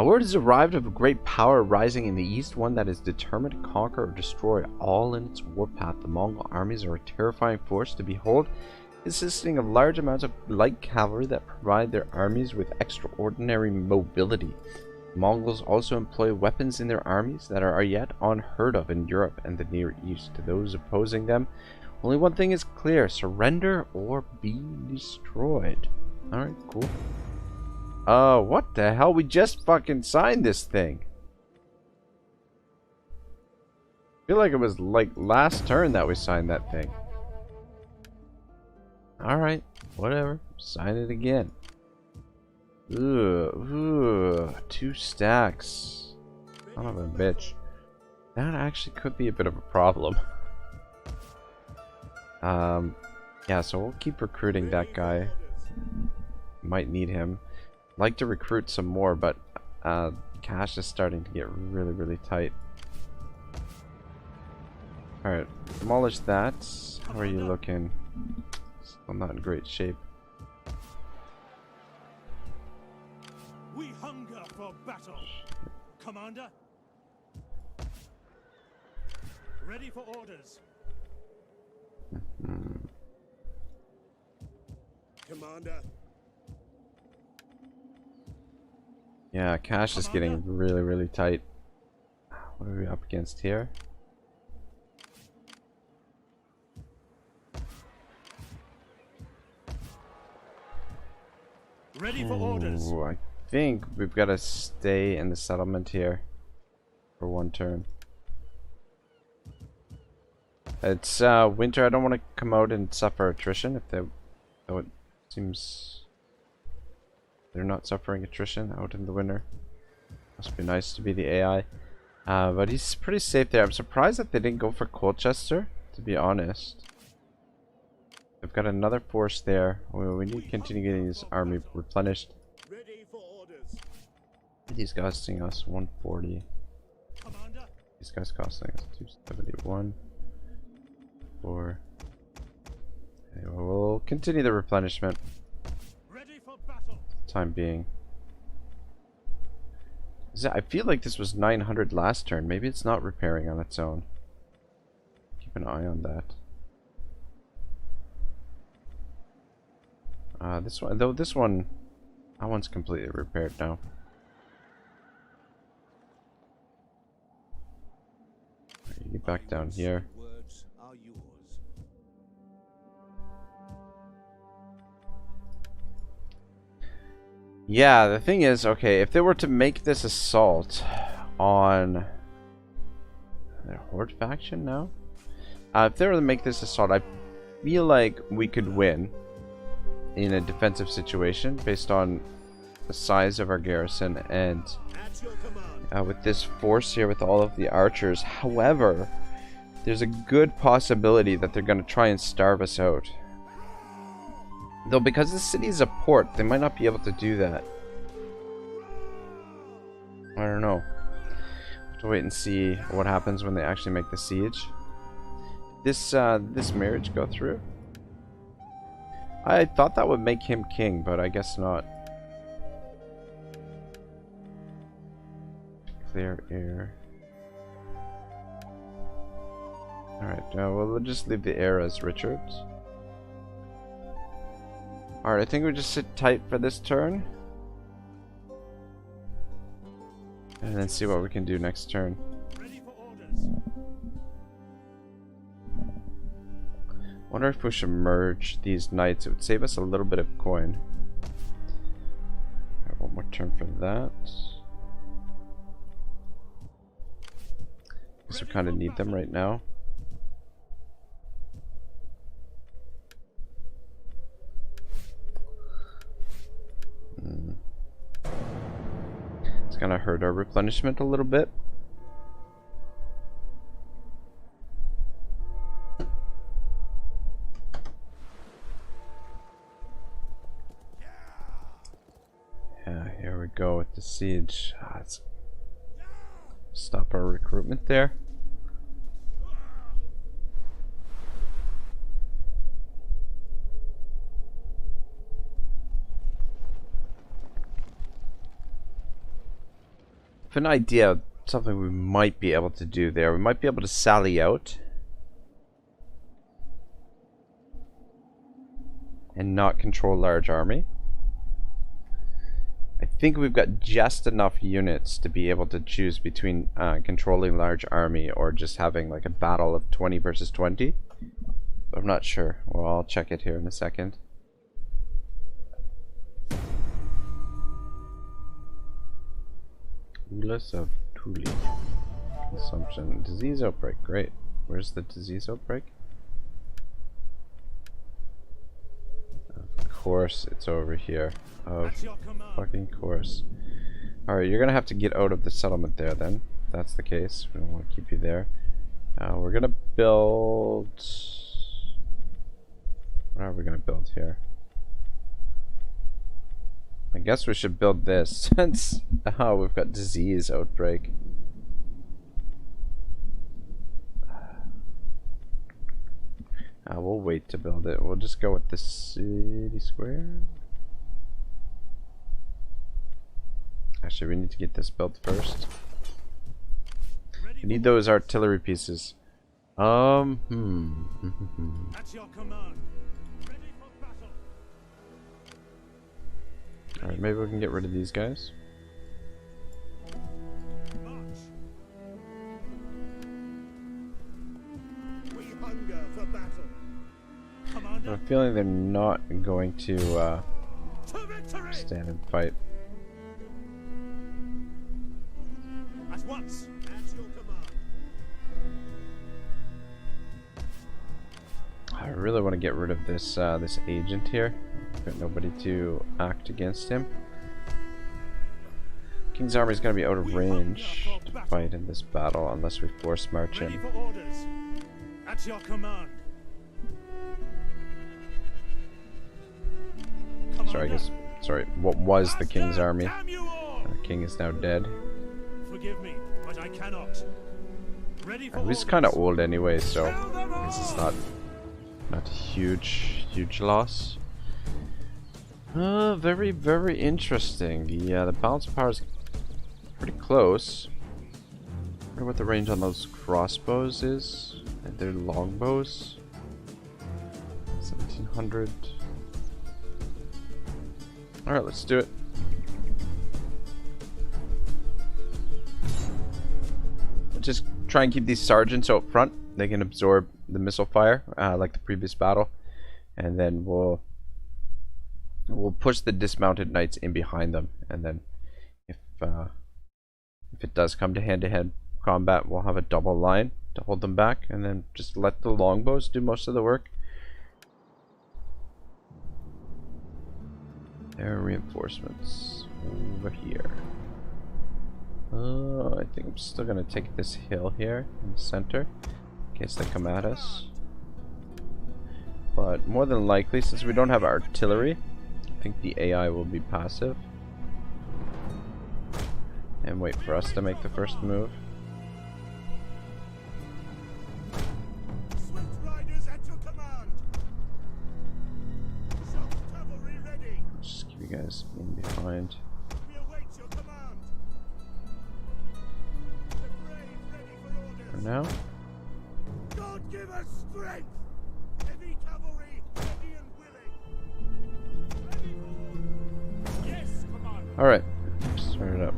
Word has arrived of a great power rising in the east, one that is determined to conquer or destroy all in its warpath. The Mongol armies are a terrifying force to behold, consisting of large amounts of light cavalry that provide their armies with extraordinary mobility. The Mongols also employ weapons in their armies that are yet unheard of in Europe and the Near East. To those opposing them, only one thing is clear: surrender or be destroyed. Alright, cool. What the hell? We just fucking signed this thing. I feel like it was like last turn that we signed that thing. Alright, whatever. Sign it again. Ooh, 2 stacks. Son of a bitch. That actually could be a bit of a problem. Yeah, so we'll keep recruiting that guy. Might need him. Like to recruit some more, but cash is starting to get really, really tight. Alright, demolish that. How are you looking? Still not in great shape. We hunger for battle. Commander. Ready for orders. Commander. Yeah, cash is getting really, really tight. What are we up against here? Ready for orders. Ooh, I think we've got to stay in the settlement here for 1 turn. It's winter. I don't want to come out and suffer attrition. Though it seems they're not suffering attrition out in the winter. Must be nice to be the AI. But he's pretty safe there. I'm surprised that they didn't go for Colchester, to be honest. They've got another force there. We need to continue getting this army replenished. Ready for orders. He's costing us 140. Commander. These guys costing us 271. 4. Okay, well, we'll continue the replenishment. Ready for battle. Time being. I feel like this was 900 last turn. Maybe it's not repairing on its own. Keep an eye on that. This one, though, that one's completely repaired now. You get back down here. Words are yours. Yeah, the thing is, okay, if they were to make this assault on the Horde faction now, if they were to make this assault, I feel like we could win in a defensive situation based on the size of our garrison and At your command. with this force here with all of the archers. However, there's a good possibility that they're going to try and starve us out. Though because the city is a port, they might not be able to do that. I don't know. Have to wait and see what happens when they actually make the siege. This marriage go through? I thought that would make him king, but I guess not. Clear air. Alright, well, we'll just leave the heir as Richard's. Alright, I think we just sit tight for this turn. And then see what we can do next turn. Ready for orders. Wonder if we should merge these knights. It would save us a little bit of coin. Alright, one more turn for that. Guess we kind of need them right now. It's gonna hurt our replenishment a little bit. Yeah, here we go with the siege. Let's stop our recruitment there. I have an idea of something we might be able to do there. We might be able to sally out and not control large army. I think we've got just enough units to be able to choose between controlling large army or just having like a battle of 20 versus 20. I'm not sure. Well, I'll check it here in a second. Ulas of Tuli. Consumption. Disease outbreak. Great. Where's the disease outbreak? Of course it's over here. Of At your command. fucking course. Alright, you're gonna have to get out of the settlement there then. If that's the case. We don't want to keep you there. We're gonna build... What are we gonna build here? I guess we should build this since we've got disease outbreak. We'll wait to build it. We'll just go with the city square. Actually, we need to get this built first. We need those artillery pieces. At your command. Ready for battle. Alright, maybe we can get rid of these guys. March. We hunger for battle. I have Commander, a feeling they're not going to to victory. stand and fight. At once. At your command. I really want to get rid of this this agent here. Got nobody to act against him. King's army is going to be out of range to fight in this battle unless we force march Ready in. for orders. At your command. Sorry, I guess. Sorry, what was the King's Master, army? damn you all! Our king is now dead. Forgive me, but I cannot. Ready for He's kind of old anyway, so I guess it's not a huge loss. Very interesting. The balance of power is pretty close. I wonder what the range on those crossbows is. And they're longbows. 1700. Alright, let's do it. Just try and keep these sergeants out front. They can absorb the missile fire, like the previous battle. And then we'll We'll push the dismounted knights in behind them, and then if it does come to hand-to-hand combat, we'll have a double line to hold them back, and then just let the longbows do most of the work. There are reinforcements over here. I think I'm still gonna take this hill here in the center in case they come at us. But more than likely, since we don't have artillery, I think the AI will be passive and wait for us to make the first move. Swift riders at your command. Shock cavalry ready. Just keep you guys in behind. We await your command. The brave ready for For orders. now. God give us strength. Heavy cavalry ready and willing. Ready for orders. Yes, commander. Alright, start it up.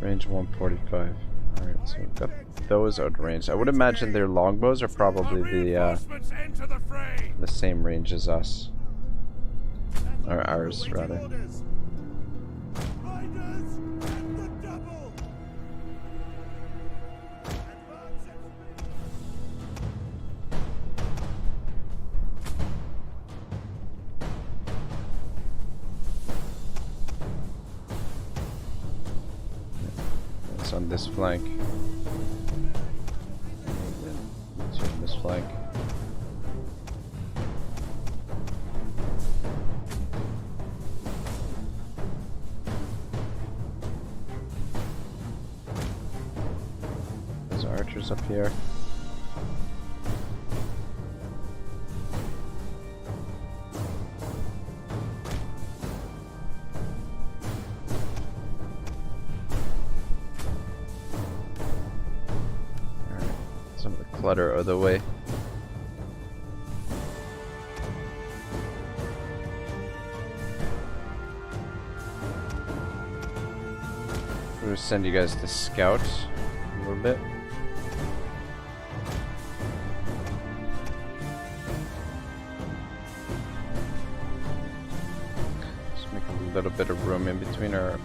Range 145. Alright, so we've got those out of range. I would imagine their longbows are probably Reinforcements enter the fray. the same range as us. Or ours, Awaiting rather. orders. Riders at the double. Advance at speed. It's on this flank. It's on this flank. There's archers up here. Alright, some of the clutter out of the way. I'm gonna send you guys to scout a little bit. Just make a little bit of room in between our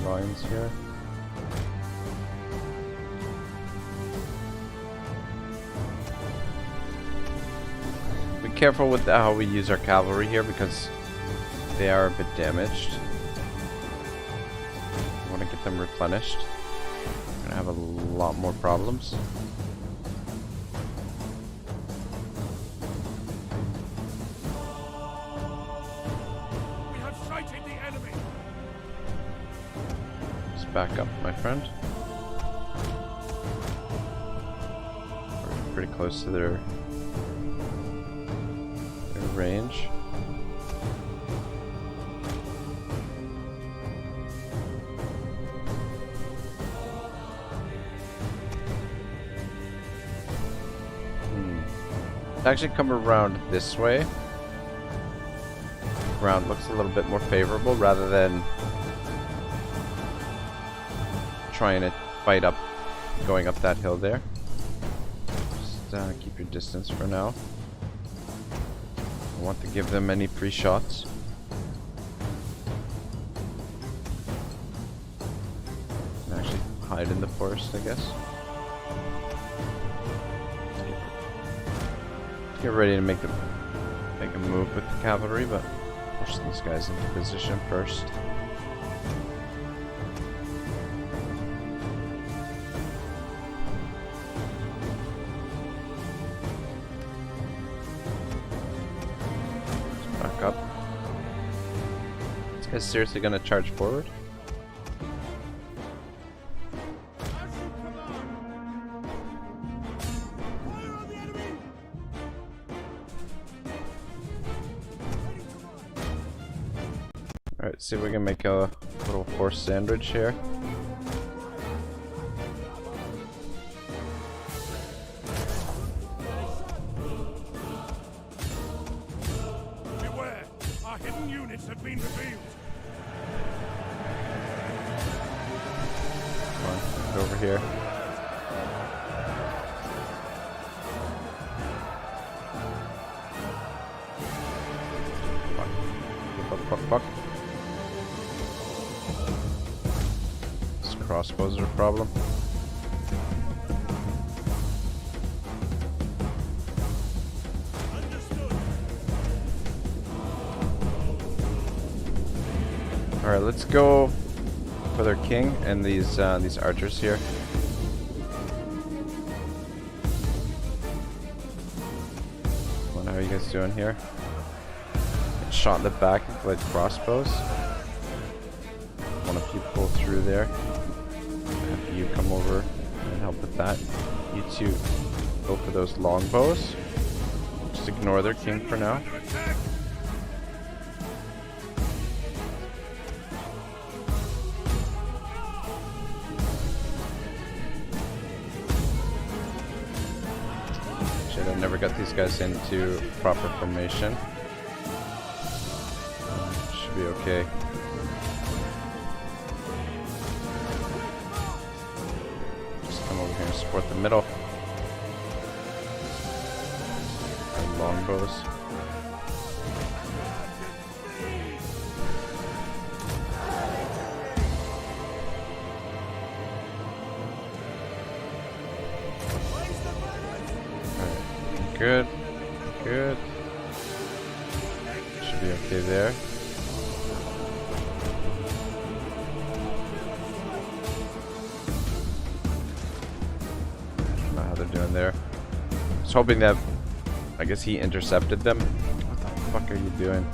lines here. Be careful with how we use our cavalry here because they are a bit damaged. We want to get them replenished. We're gonna have a lot more problems. We have sighted the enemy. Just back up, my friend. We're pretty close to their range. Actually come around this way. Ground looks a little bit more favorable rather than trying to fight up, going up that hill there. Just keep your distance for now. I want to give them any pre-shots. Actually hide in the forest, I guess. Get ready to make a move with the cavalry, but push these guys into position first. Just back up. This guy's seriously gonna charge forward? Alright, see if we can make a little horse sandwich here. Beware, our hidden units have been revealed. Come on, get over here. fuck. These crossbows are a problem. Alright, let's go for their king and these archers here. What are you guys doing here? Get shot in the back with like crossbows. One of you pull through there. Have you come over and help with that. You two go for those longbows. Just ignore their king for now. I never got these guys into proper formation. Should be okay. Just come over here and support the middle. And longbows. Good. Good. Should be okay there. I don't know how they're doing there. I was hoping that, I guess he intercepted them. What the fuck are you doing?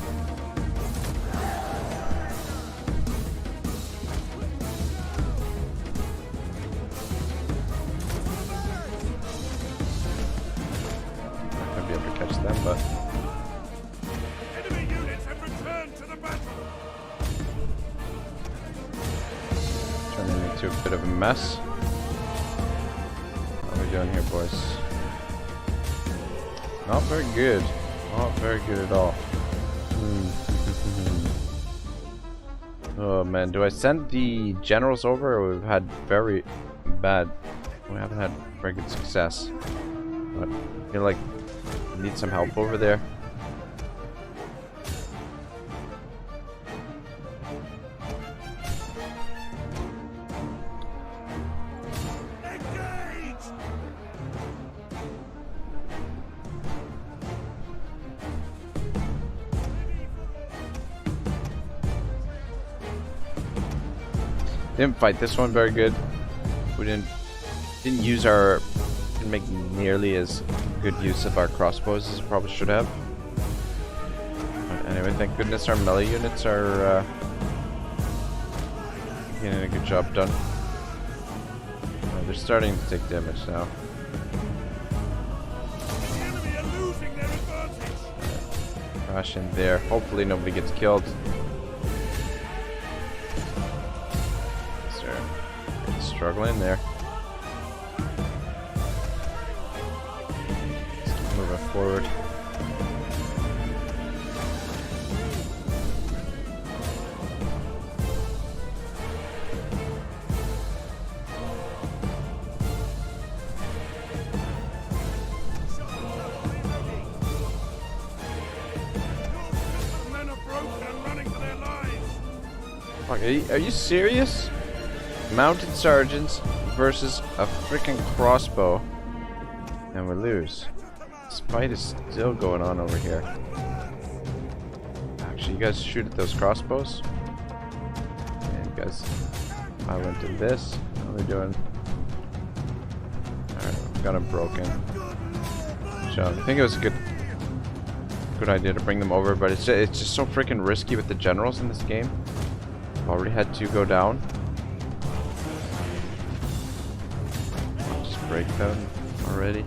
But enemy units have returned to the battle. turning into a bit of a mess. What are we doing here, boys? Not very good. Not very good at all. Oh man, do I send the generals over, or we've had very bad? We haven't had very good success. But I feel like need some help over there. Engage! Didn't fight this one very good. We didn't make nearly as good use of our crossbows as we probably should have. But anyway, thank goodness our melee units are getting a good job done. They're starting to take damage now. The enemy are losing their advantage. Crash in there. Hopefully nobody gets killed. They're struggling there. Moving forward. Men are broken and running for their lives. Fuck, are you serious? Mounted sergeants versus a freaking crossbow, and we lose. This fight is still going on over here. Actually, you guys shoot at those crossbows. And guys, I went to this. How are we doing? Alright, I've got them broken. So I think it was a good idea to bring them over, but it's just so freaking risky with the generals in this game. I've already had 2 go down. Just break them already.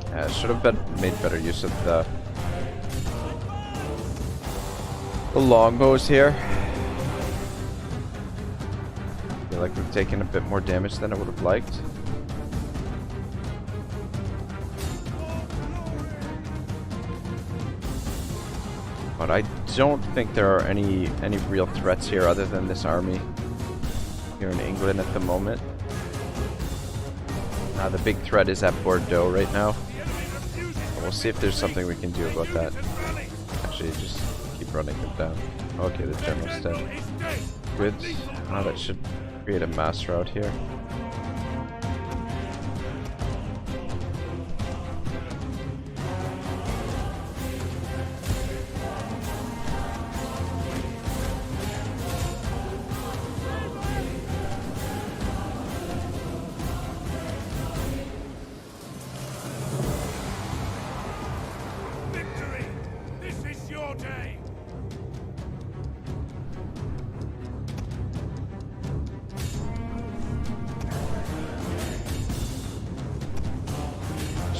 Yeah, should have made better use of the longbows here. I feel like we've taken a bit more damage than I would have liked. But I don't think there are any real threats here other than this army here in England at the moment. The big threat is at Bordeaux right now. We'll see if there's something we can do about that. Actually, just keep running them down. Okay, the general's dead. Good. That should create a mass route here.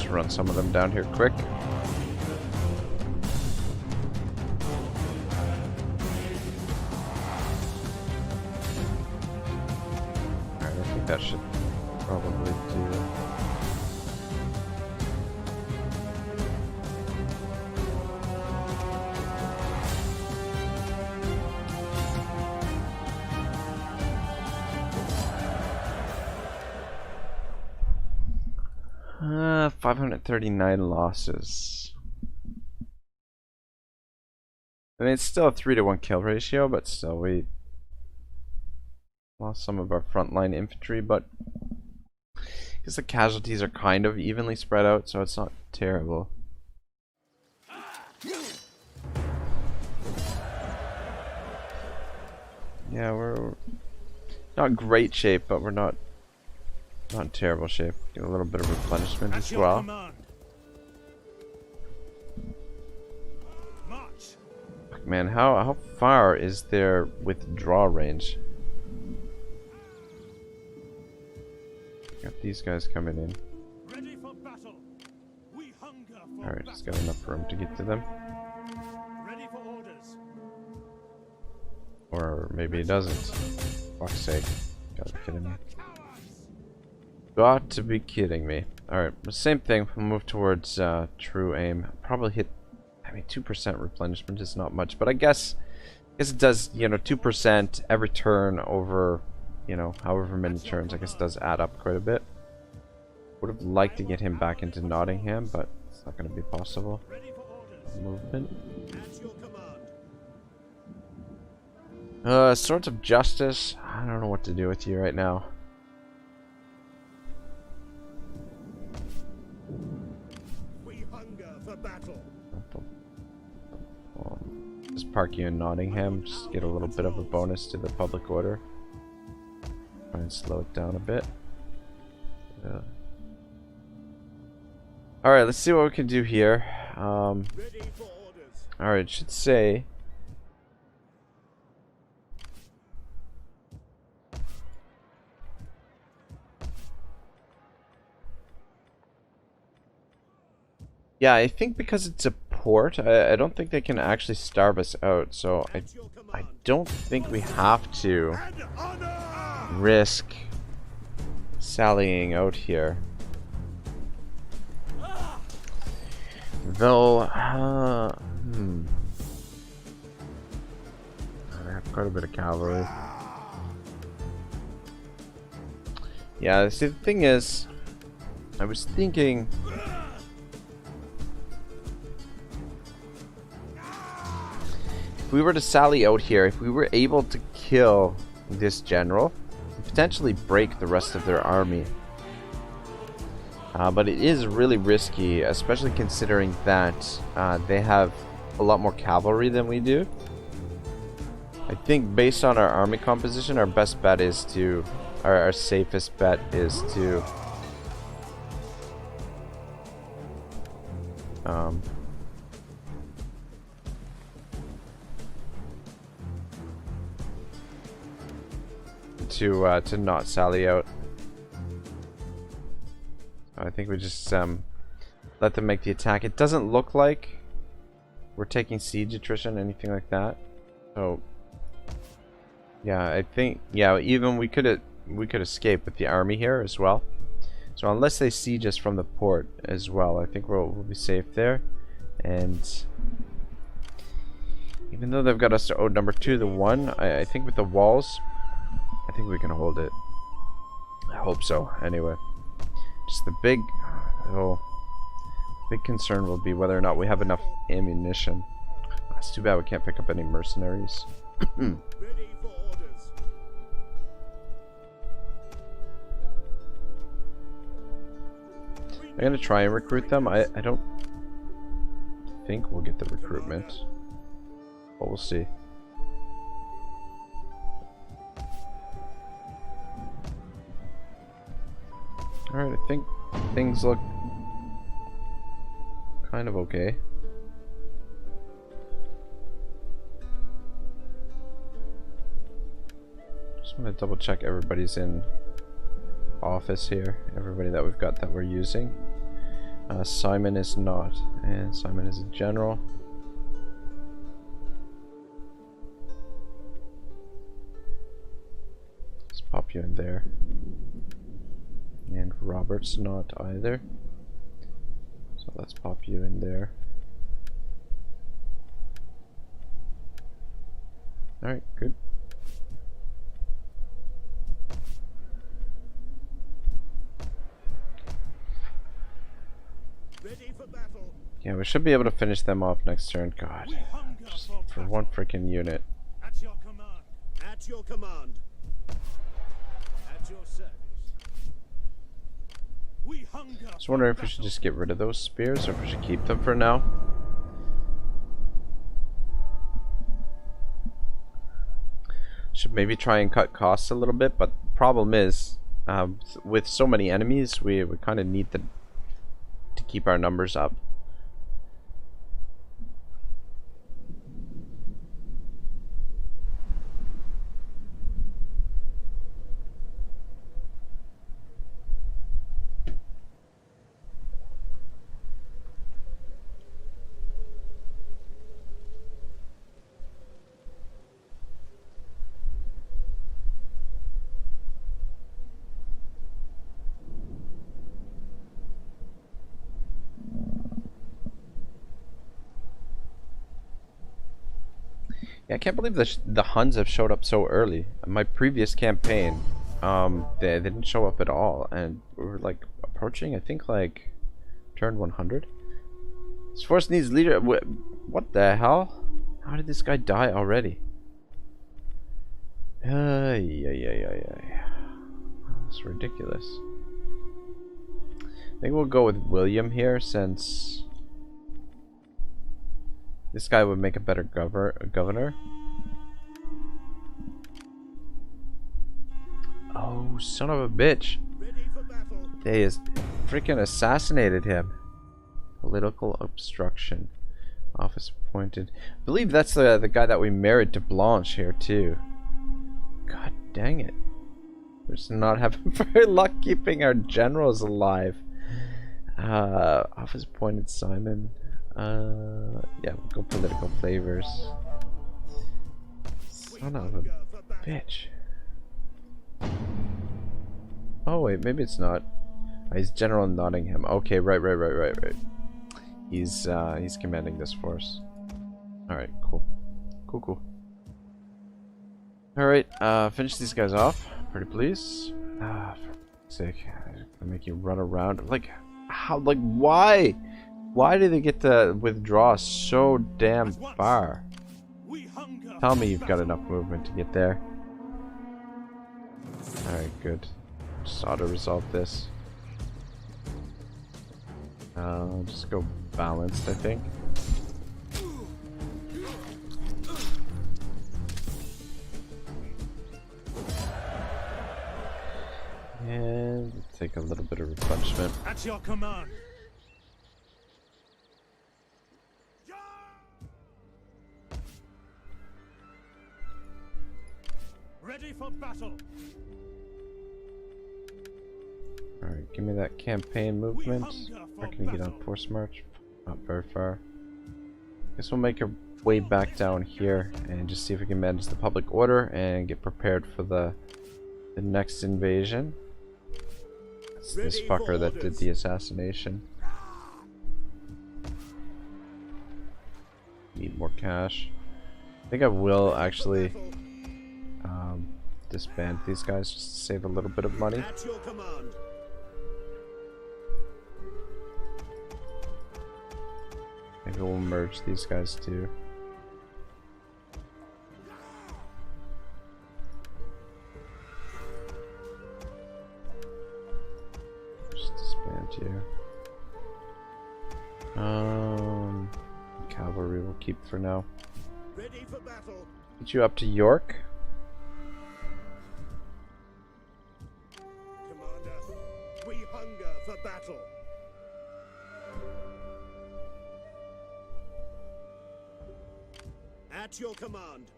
Run some of them down here quick. Alright, I think that should probably do it. Uh, 539 losses. I mean, it's still a 3-to-1 kill ratio, but still, we lost some of our frontline infantry, but because the casualties are kind of evenly spread out, so it's not terrible. Yeah, we're not great shape, but we're not in terrible shape. Get a little bit of replenishment as well. Fuck, man, how far is their withdraw range? Got these guys coming in. Alright, just got enough room to get to them. Or maybe it doesn't. Fuck's sake. Gotta be kidding me. Got to be kidding me. Alright, same thing. We'll move towards true aim. Probably hit, I mean, 2% replenishment is not much, but I guess it does, you know, 2% every turn over, you know, however many turns. I guess it does add up quite a bit. Would have liked to get him back into Nottingham, but it's not going to be possible. Movement. Swords of Justice. I don't know what to do with you right now. Just park you in Nottingham, just get a little bit of a bonus to the public order. Try and slow it down a bit. Alright, let's see what we can do here. Alright, it should say... Yeah, I think because it's a port, I don't think they can actually starve us out, so I don't think we have to risk sallying out here. Though, I have quite a bit of cavalry. Yeah, see, the thing is, I was thinking... If we were to sally out here, if we were able to kill this general, potentially break the rest of their army. But it is really risky, especially considering that they have a lot more cavalry than we do. I think based on our army composition, our best bet is to, our safest bet is to to not sally out. I think we just let them make the attack. It doesn't look like we're taking siege attrition, anything like that. So yeah, I think, yeah, even we could escape with the army here as well. So unless they siege us from the port as well, I think we'll be safe there. And even though they've got us to ode number 2 to 1, I think with the walls, I think we can hold it. I hope so. Anyway, Just the big concern will be whether or not we have enough ammunition. It's too bad we can't pick up any mercenaries. Ready for orders. I'm gonna try and recruit them. I don't think we'll get the recruitment, but we'll see. Alright, I think things look kind of okay. Just want to double check everybody's in office here. Everybody that we've got that we're using. Simon is not, and Simon is a general. Let's pop you in there. And Robert's not either. So let's pop you in there. Alright, good. Ready for battle. Yeah, we should be able to finish them off next turn. God, We hunger just for for battle. one freaking unit. At your command. At your command. At your service. We hunger. I was wondering if we should just get rid of those spears or if we should keep them for now. Should maybe try and cut costs a little bit, but the problem is, with so many enemies, we kind of need to keep our numbers up. Yeah, I can't believe the Huns have showed up so early. My previous campaign, they didn't show up at all, and we were like approaching, I think, like turn 100. This force needs leader. What the hell? How did this guy die already? Yeah. That's ridiculous. I think we'll go with William here, since this guy would make a better governor. Oh, son of a bitch. Ready for battle. They has freaking assassinated him. Political obstruction. Office appointed. I believe that's the guy that we married to Blanche here too. God dang it. We're just not having very luck keeping our generals alive. Office appointed Simon. Yeah, we'll go political flavors. Son of a bitch. Oh wait, maybe it's not. He's General Nottingham. Okay, right. He's commanding this force. Alright, cool. Cool. Alright, finish these guys off. Pretty please. For sake. I make you run around. Like, how, like, why? Why do they get to withdraw so damn far? We hunger. Tell me you've got enough movement to get there. Alright, good. Just auto-resolve this. Just go balanced, I think. And take a little bit of replenishment. At your command. Ready for battle. Alright, give me that campaign movement. Where can you get on force march? Not very far. Guess we'll make our way back down here and just see if we can manage the public order and get prepared for the next invasion. It's this fucker that did the assassination. Need more cash. I think I will actually disband these guys just to save a little bit of money. At your command. Maybe we'll merge these guys too. Just disband you. Cavalry we'll keep for now. Ready for battle. Get you up to York. Commander, we hunger for battle. At your command.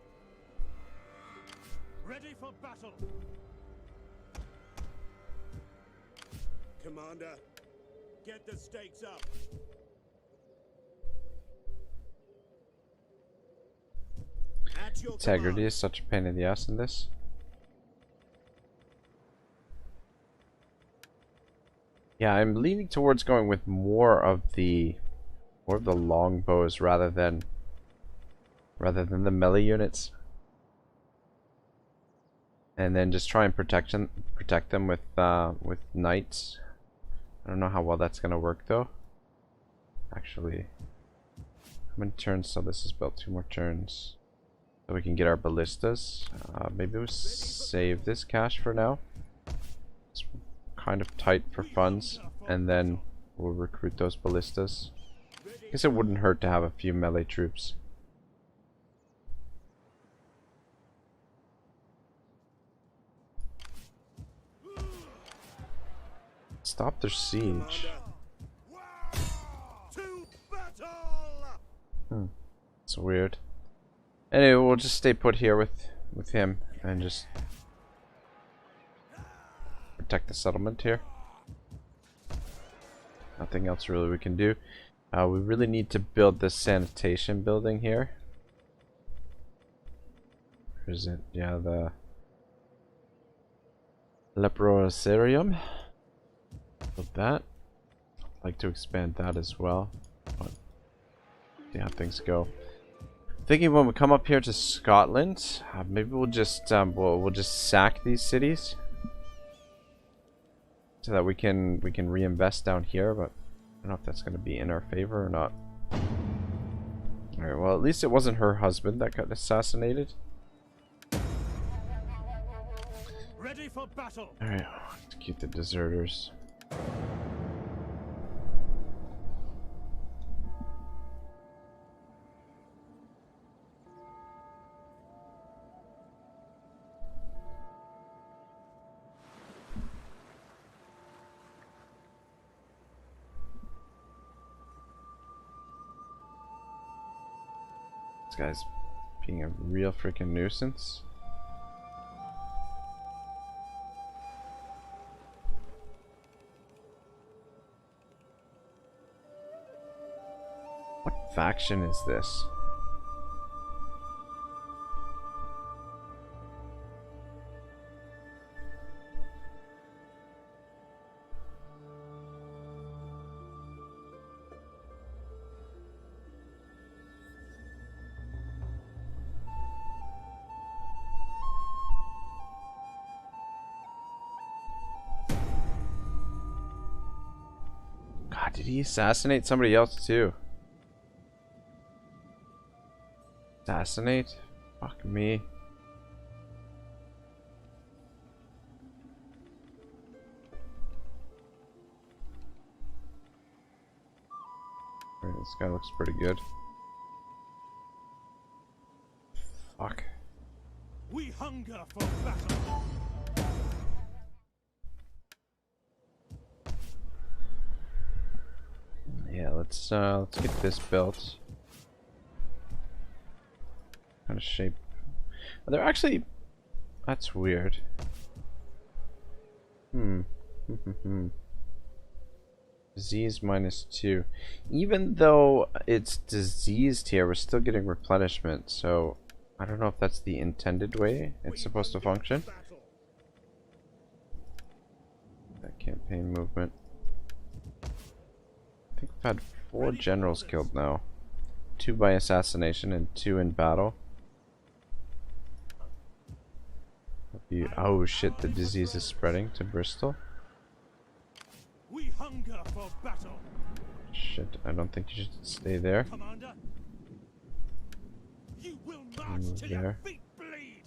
Ready for battle. Commander, get the stakes up. At your Integrity command. is such a pain in the ass in this. Yeah, I'm leaning towards going with more of the longbows rather than the melee units, and then just try and protect them with knights. I don't know how well that's gonna work though. Actually, how many turns till this is built? 2 more turns, so we can get our ballistas. Maybe we'll save this cash for now. It's kind of tight for funds, and then we'll recruit those ballistas. I guess it wouldn't hurt to have a few melee troops. Stop their siege. To battle! It's weird. Anyway, we'll just stay put here with him and just protect the settlement here. Nothing else really we can do. We really need to build this sanitation building here. Where is it? Yeah, the Leprosarium. Build that. I'd like to expand that as well. But see how things go. Thinking when we come up here to Scotland, maybe we'll just we'll just sack these cities so that we can reinvest down here. But I don't know if that's going to be in our favor or not. All right. Well, at least it wasn't her husband that got assassinated. Ready for battle. All right. Execute the deserters. This guy's being a real freaking nuisance. What faction is this? God, did he assassinate somebody else too? Assassinate? Fuck me. Alright, this guy looks pretty good. Fuck. We hunger for battle. Yeah, let's get this built. Kind of shape. They're actually. That's weird. Disease -2. Even though it's diseased here, we're still getting replenishment. So I don't know if that's the intended way it's supposed to function. That campaign movement. I think I've had 4 generals killed now. 2 by assassination and 2 in battle. Oh shit, the disease is spreading to Bristol. We hunger for battle. Shit, I don't think you should stay there. Commander, you will march Move till your there. feet bleed.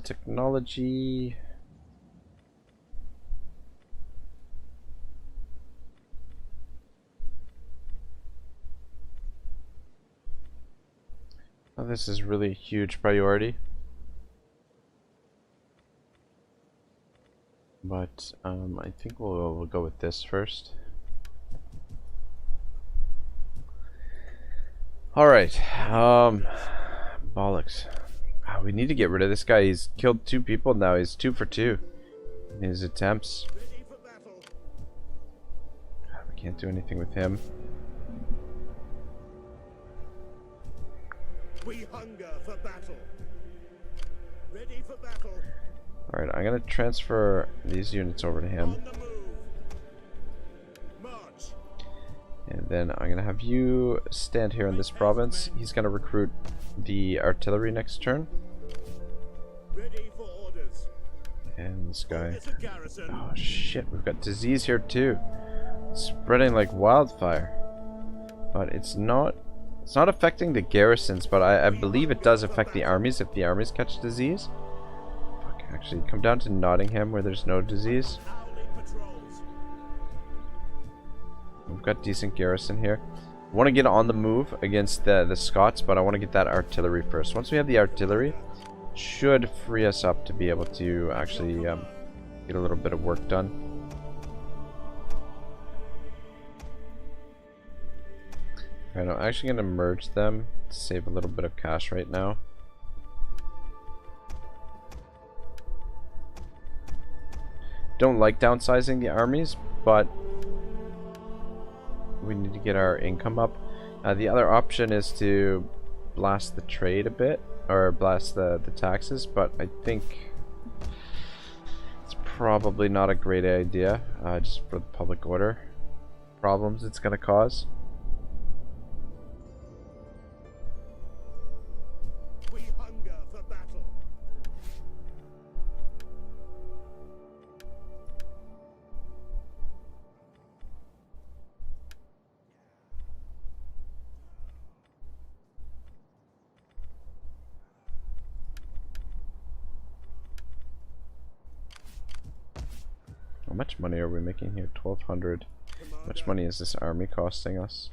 Technology. Oh, this is really a huge priority. But I think we'll go with this first. All right. Bollocks. We need to get rid of this guy. He's killed 2 people now. He's 2 for 2 in his attempts. Ready for battle. We can't do anything with him. We hunger for battle. Ready for battle. Alright, I'm gonna transfer these units over to him. On the move. March. And then I'm gonna have you stand here in this province. He's gonna recruit the artillery next turn. Ready for orders. And this guy. It's a garrison. Oh shit, we've got disease here too. Spreading like wildfire. But it's not affecting the garrisons, but I believe it does affect the armies if the armies catch disease. Fuck, actually, come down to Nottingham where there's no disease. Howling patrols. We've got decent garrison here. I want to get on the move against the Scots, but I want to get that artillery first. Once we have the artillery, should free us up to be able to actually get a little bit of work done. Alright, I'm actually going to merge them to save a little bit of cash right now. Don't like downsizing the armies, but we need to get our income up. The other option is to blast the trade a bit, or blast the taxes, but I think it's probably not a great idea, just for the public order problems it's going to cause. We hunger for battle. How much money are we making here? 1,200. How much money is this army costing us?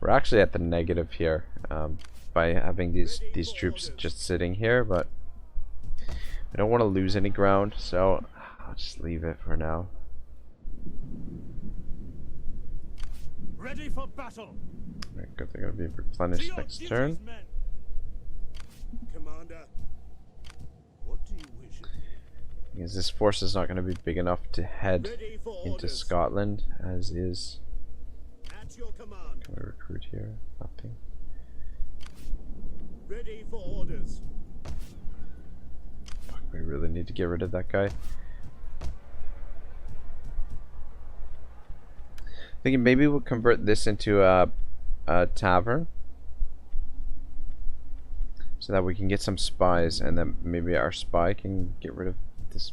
We're actually at the negative here by having these troops just sitting here, but I don't want to lose any ground, so I'll just leave it for now. Ready for battle. Good, they're going to be replenished next turn. Commander. What do you wish of me? Because this force is not going to be big enough to head Ready for into orders. Scotland as is. At your command. Can we recruit here? Nothing. Ready for orders. Fuck, we really need to get rid of that guy. Thinking maybe we'll convert this into a tavern so that we can get some spies, and then maybe our spy can get rid of this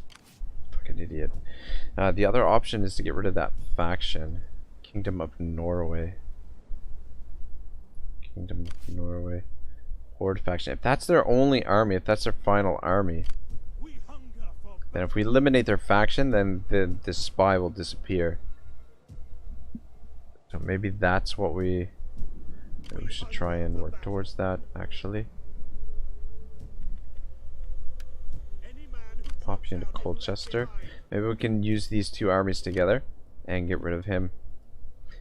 fucking idiot. The other option is to get rid of that faction. Kingdom of Norway. Kingdom of Norway. Horde faction. If that's their only army, if that's their final army, We hunger for then if we eliminate their faction, then the spy will disappear. So maybe that's what we should try and work towards that, actually. Any man who Pop you into drops out will be Colchester. behind. Maybe we can use these 2 armies together and get rid of him.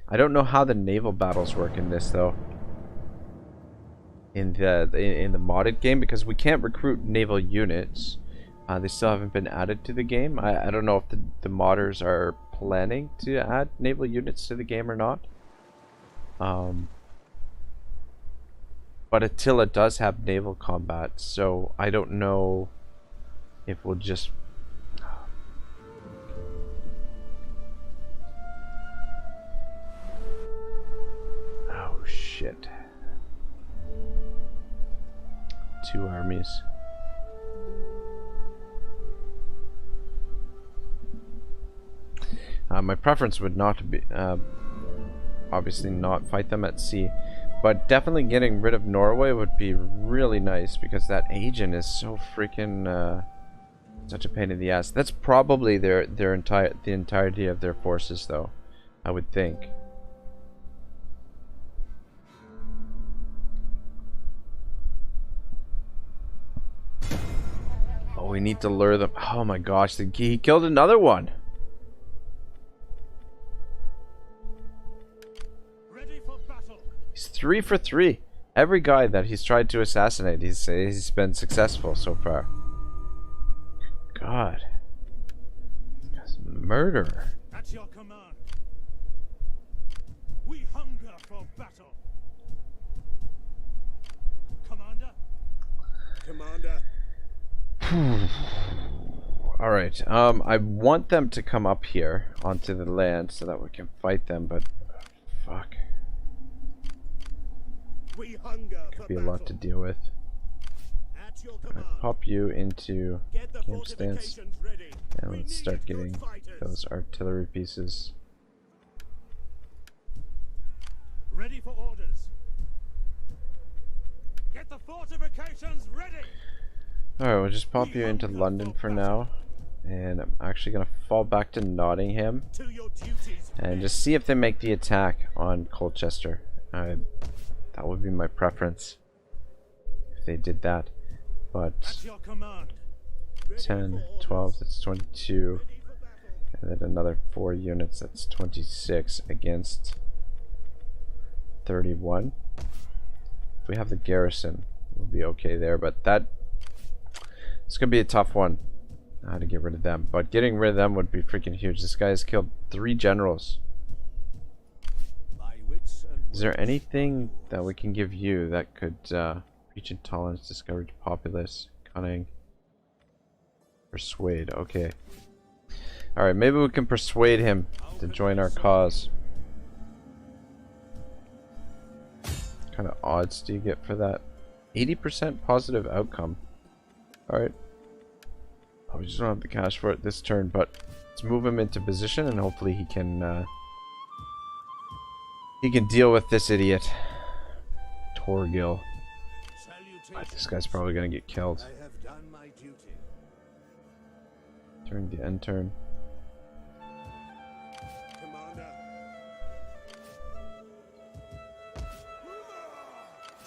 I don't know how the naval battles work in this though. In the modded game, because we can't recruit naval units. They still haven't been added to the game. I don't know if the modders are planning to add naval units to the game or not. But Attila does have naval combat, so I don't know if we'll just... shit. 2 armies. My preference would not be, obviously not fight them at sea, but definitely getting rid of Norway would be really nice because that agent is so freaking such a pain in the ass. That's probably the entirety of their forces, though, I would think. Oh, we need to lure them. Oh my gosh, he killed another one. He's 3 for 3. Every guy that he's tried to assassinate, he's been successful so far. God. That's murderer. At your command. We hunger for battle. Commander? Commander. Alright, I want them to come up here onto the land so that we can fight them, but fuck. We hunger Could for be a battle. lot to deal with. At your Alright, command. pop you into Get the camp stance, fortifications ready. and We let's need start good getting fighters. those artillery pieces. Ready for orders. Get the fortifications ready. Alright, we'll just pop you into London for now. And I'm actually going to fall back to Nottingham To your duties. and just see if they make the attack on Colchester. That would be my preference if they did that. But At your command. 10, 12, that's 22. And then another 4 units, that's 26 against 31. If we have the garrison, we'll be okay there. But it's going to be a tough one. How to get rid of them. But getting rid of them would be freaking huge. This guy has killed 3 generals. My wits and Is there anything that we can give you that could reach intolerance, discourage populace, cunning, persuade? Okay. Alright, maybe we can persuade him to join our cause. What kind of odds do you get for that? 80% positive outcome. Alright. Oh, we just don't have the cash for it this turn, but let's move him into position and hopefully he can deal with this idiot. Torgil. This guy's probably gonna get killed. I have done my duty. During the end turn. Commander.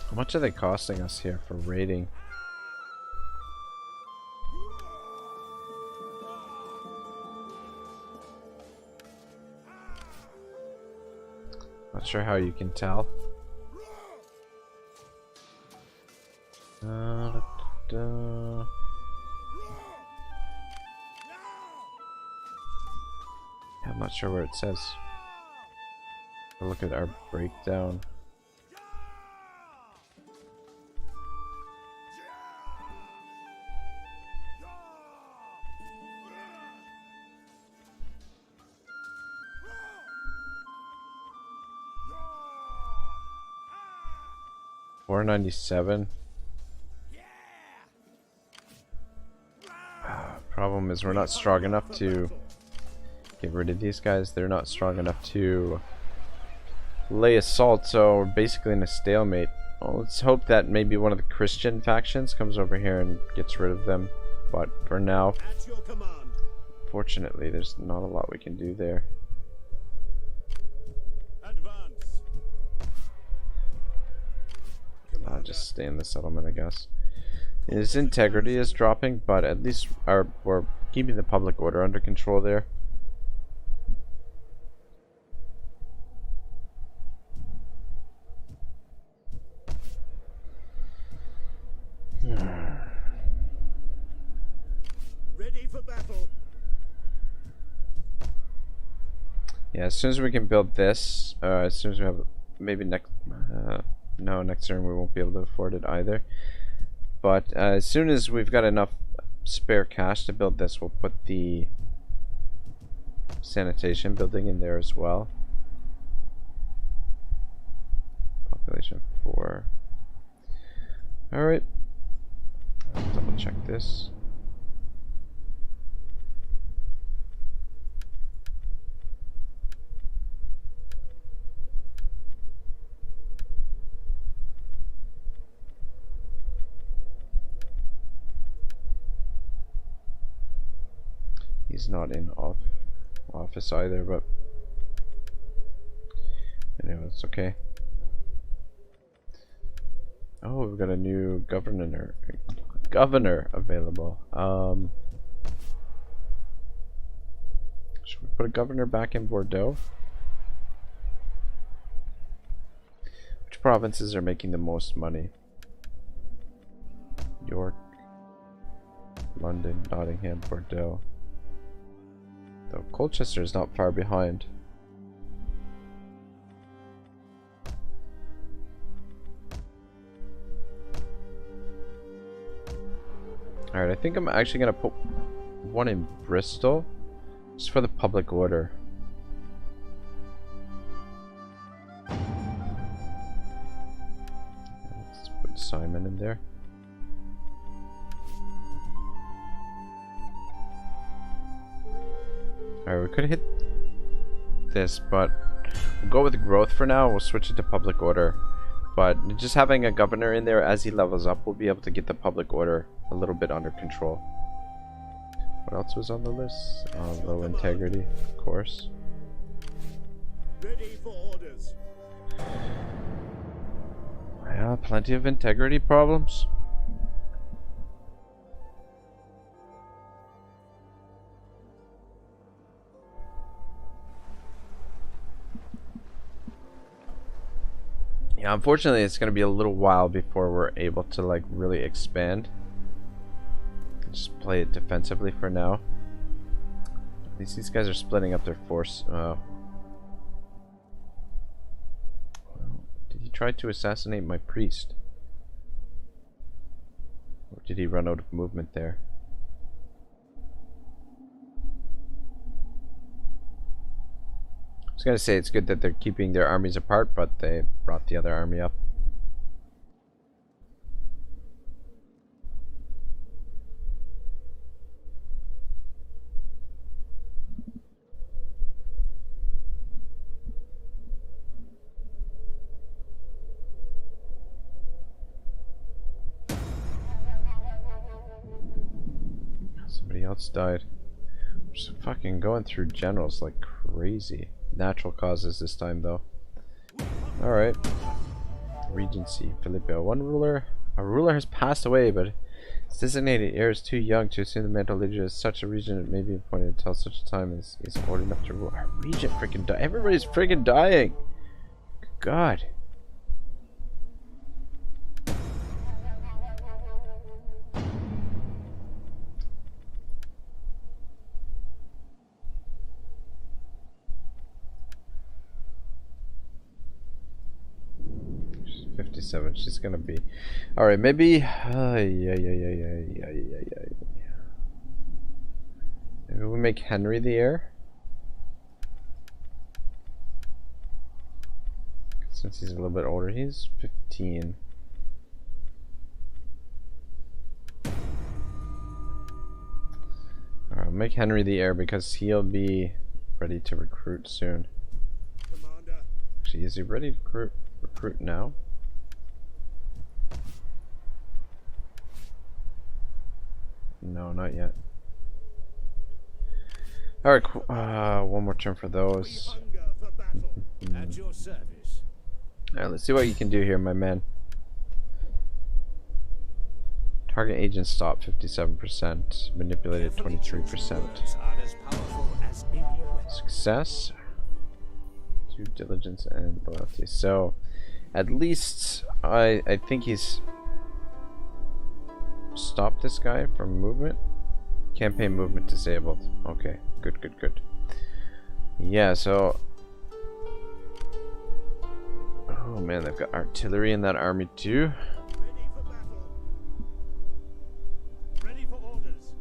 How much are they costing us here for raiding? Not sure how you can tell. Da, da. I'm not sure where it says. I'll look at our breakdown. $497. Problem is we're not strong enough to get rid of these guys. They're not strong enough to lay assault, so we're basically in a stalemate. Well, let's hope that maybe one of the Christian factions comes over here and gets rid of them. But for now, At your command. fortunately, there's not a lot we can do there. Advance. I'll Commander. just stay in the settlement, I guess. His integrity is dropping, but at least we're keeping the public order under control there. Ready for battle. Yeah, as soon as we can build this, as soon as we have, maybe next, no, next turn we won't be able to afford it either. But as soon as we've got enough spare cash to build this, we'll put the sanitation building in there as well. Pop Population 4. Alright. Double check this. He's not in office either, but anyway, it's okay. Oh, we've got a new governor available. Should we put a governor back in Bordeaux? Which provinces are making the most money? York, London, Nottingham, Bordeaux. Though Colchester is not far behind. Alright, I think I'm actually gonna put one in Bristol just for the public order. Let's put Simon in there. Alright, we could hit this, but we'll go with growth for now. We'll switch it to public order. But just having a governor in there as he levels up, we'll be able to get the public order a little bit under control. What else was on the list? Low integrity, of course. Ready for orders. Yeah, plenty of integrity problems. Yeah, unfortunately it's going to be a little while before we're able to like really expand. Just play it defensively for now. At least these guys are splitting up their force. Did he try to assassinate my priest? Or did he run out of movement there? I was gonna say it's good that they're keeping their armies apart, but they brought the other army up. Somebody else died. I'm just fucking going through generals like crazy. Natural causes this time though. Alright. Regency. Philippia. One ruler. A ruler has passed away, but his designated heir is too young to assume the mantle leader of such a region. It may be appointed until such a time as is old enough to rule. Our regent freaking died. Everybody's freaking dying. God. She's gonna be all right. Maybe maybe we make Henry the heir since he's a little bit older. He's 15. All right, I'll make Henry the heir because he'll be ready to recruit soon. Commander. Actually, is he ready to recruit now? No, not yet. Alright, one more turn for those. At your service. Alright, let's see what you can do here, my man. Target agent stop 57%, manipulated 23%. Success, due diligence and loyalty. So, at least I think he's stopped this guy from movement. Campaign movement disabled. Okay, good, good, good. Yeah, so oh man, they've got artillery in that army too. Ready for battle. Ready for orders.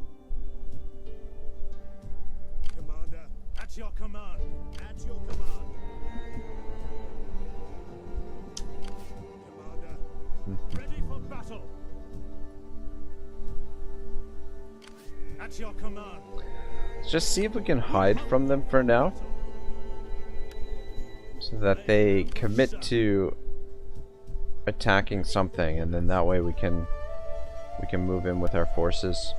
Commander. At your command. At your command. battle. At your command. Let's just see if we can hide from them for now, so that they commit to attacking something, and then that way we can move in with our forces.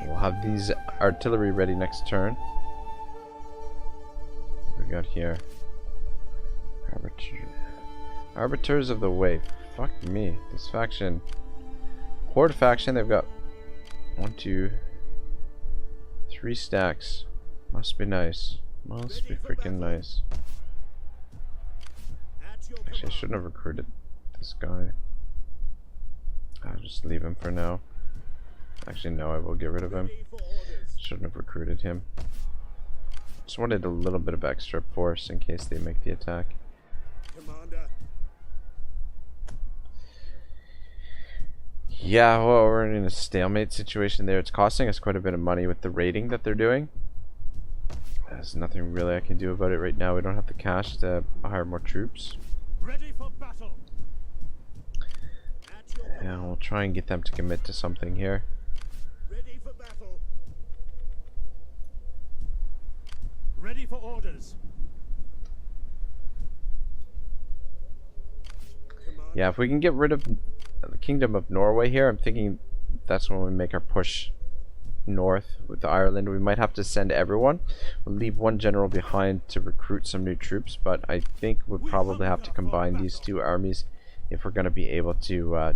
We'll have these artillery ready next turn. What we got here? Arbiters of the Way. Fuck me. This faction. Horde faction, they've got 1, 2, 3 stacks. Must be nice. Must be freaking nice. Actually, I shouldn't have recruited this guy. I'll just leave him for now. Actually, no, I will get rid of him. Shouldn't have recruited him. Just wanted a little bit of extra force in case they make the attack. Commander. Yeah, well, we're in a stalemate situation there. It's costing us quite a bit of money with the raiding that they're doing. There's nothing really I can do about it right now. We don't have the cash to hire more troops. Ready for battle. Yeah, we'll try and get them to commit to something here. Ready for battle. Ready for orders. Yeah, if we can get rid of the Kingdom of Norway here, I'm thinking that's when we make our push north with Ireland. We might have to send everyone. We'll leave one general behind to recruit some new troops, but I think we'll probably have to combine these two armies if we're going to be able to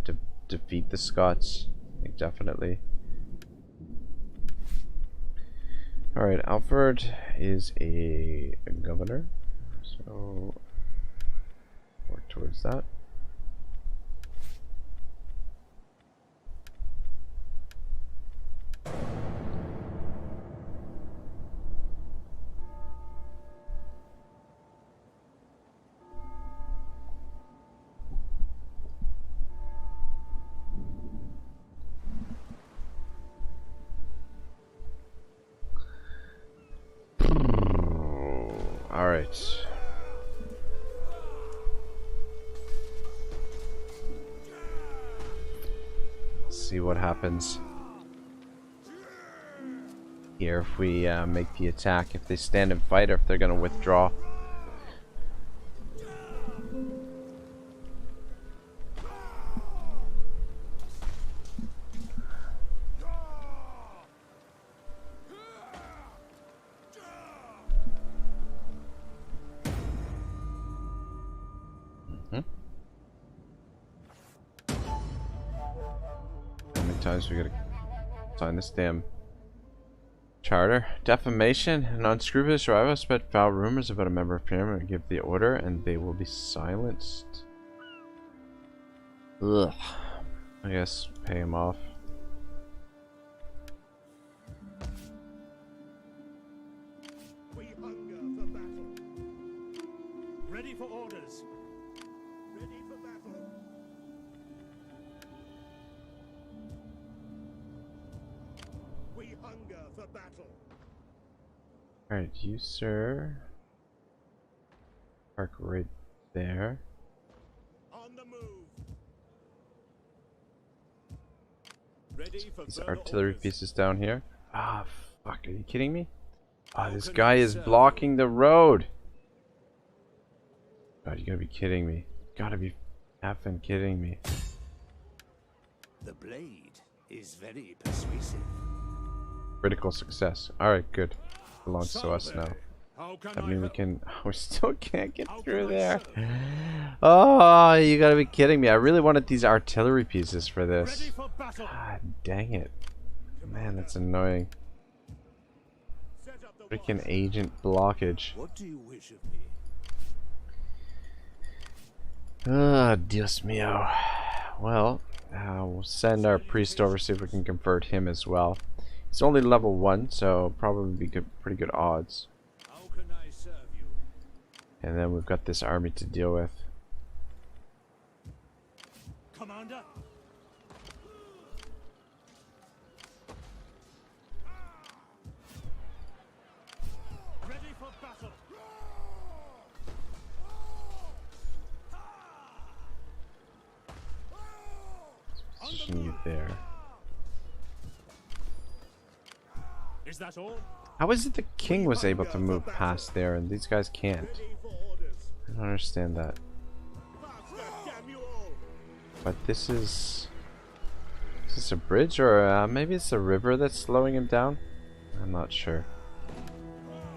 defeat the Scots. I think definitely. Alright, Hallvard is a governor, so work towards that. Alright. Let's see what happens here if we make the attack, if they stand and fight, or if they're going to withdraw. Times we gotta sign this damn charter. Defamation. An unscrupulous rival spread foul rumors about a member of Parliament and give the order and they will be silenced. Ugh. I guess pay him off. We hunger for battle. Ready for orders. Ready for battle. We hunger for battle. Alright, you sir. Park right there. On the move. Ready for These further artillery orders. pieces down here. Ah, fuck, are you kidding me? Ah, this guy is blocking the road. God, you gotta be kidding me. Gotta be effing kidding me. The blade is very persuasive. Critical success. Alright, good. Belongs to us now. How can I I mean, we help? can. We still can't get How through can I there. serve? Oh, you gotta be kidding me. I really wanted these artillery pieces for Ready this. for battle. God dang it. Man, that's annoying. Set up the Freaking watch. agent blockage. What do you wish of me? Ah, Dios mío. Well, we'll send our priest over, see if we can convert him as well. He's only level 1, so probably be good, pretty good odds. How can I serve you? And then we've got this army to deal with. Commander. Ready for battle. Position you there. Is that all? How is it the king was able to move past there and these guys can't? Ready for orders. I don't understand that. Faster, damn you all. But this is... Is this a bridge or maybe it's a river that's slowing him down? I'm not sure.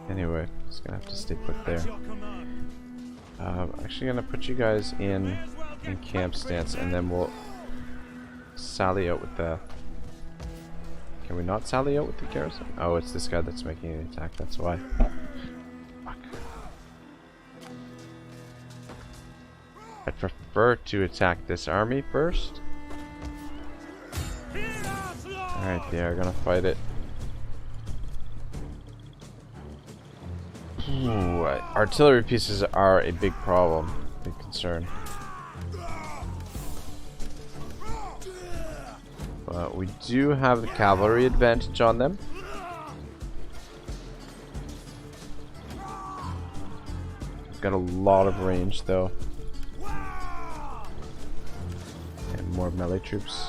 Anyway, just gonna have to stay put there. At your command. I'm actually gonna put you guys in camp stance and then we'll sally out with the... Can we not sally out with the garrison? Oh, it's this guy that's making an attack, that's why. Fuck. I'd prefer to attack this army first. Alright, they are gonna fight it. Ooh, artillery pieces are a big problem, big concern. But we do have the cavalry advantage on them. Got a lot of range though. And more melee troops.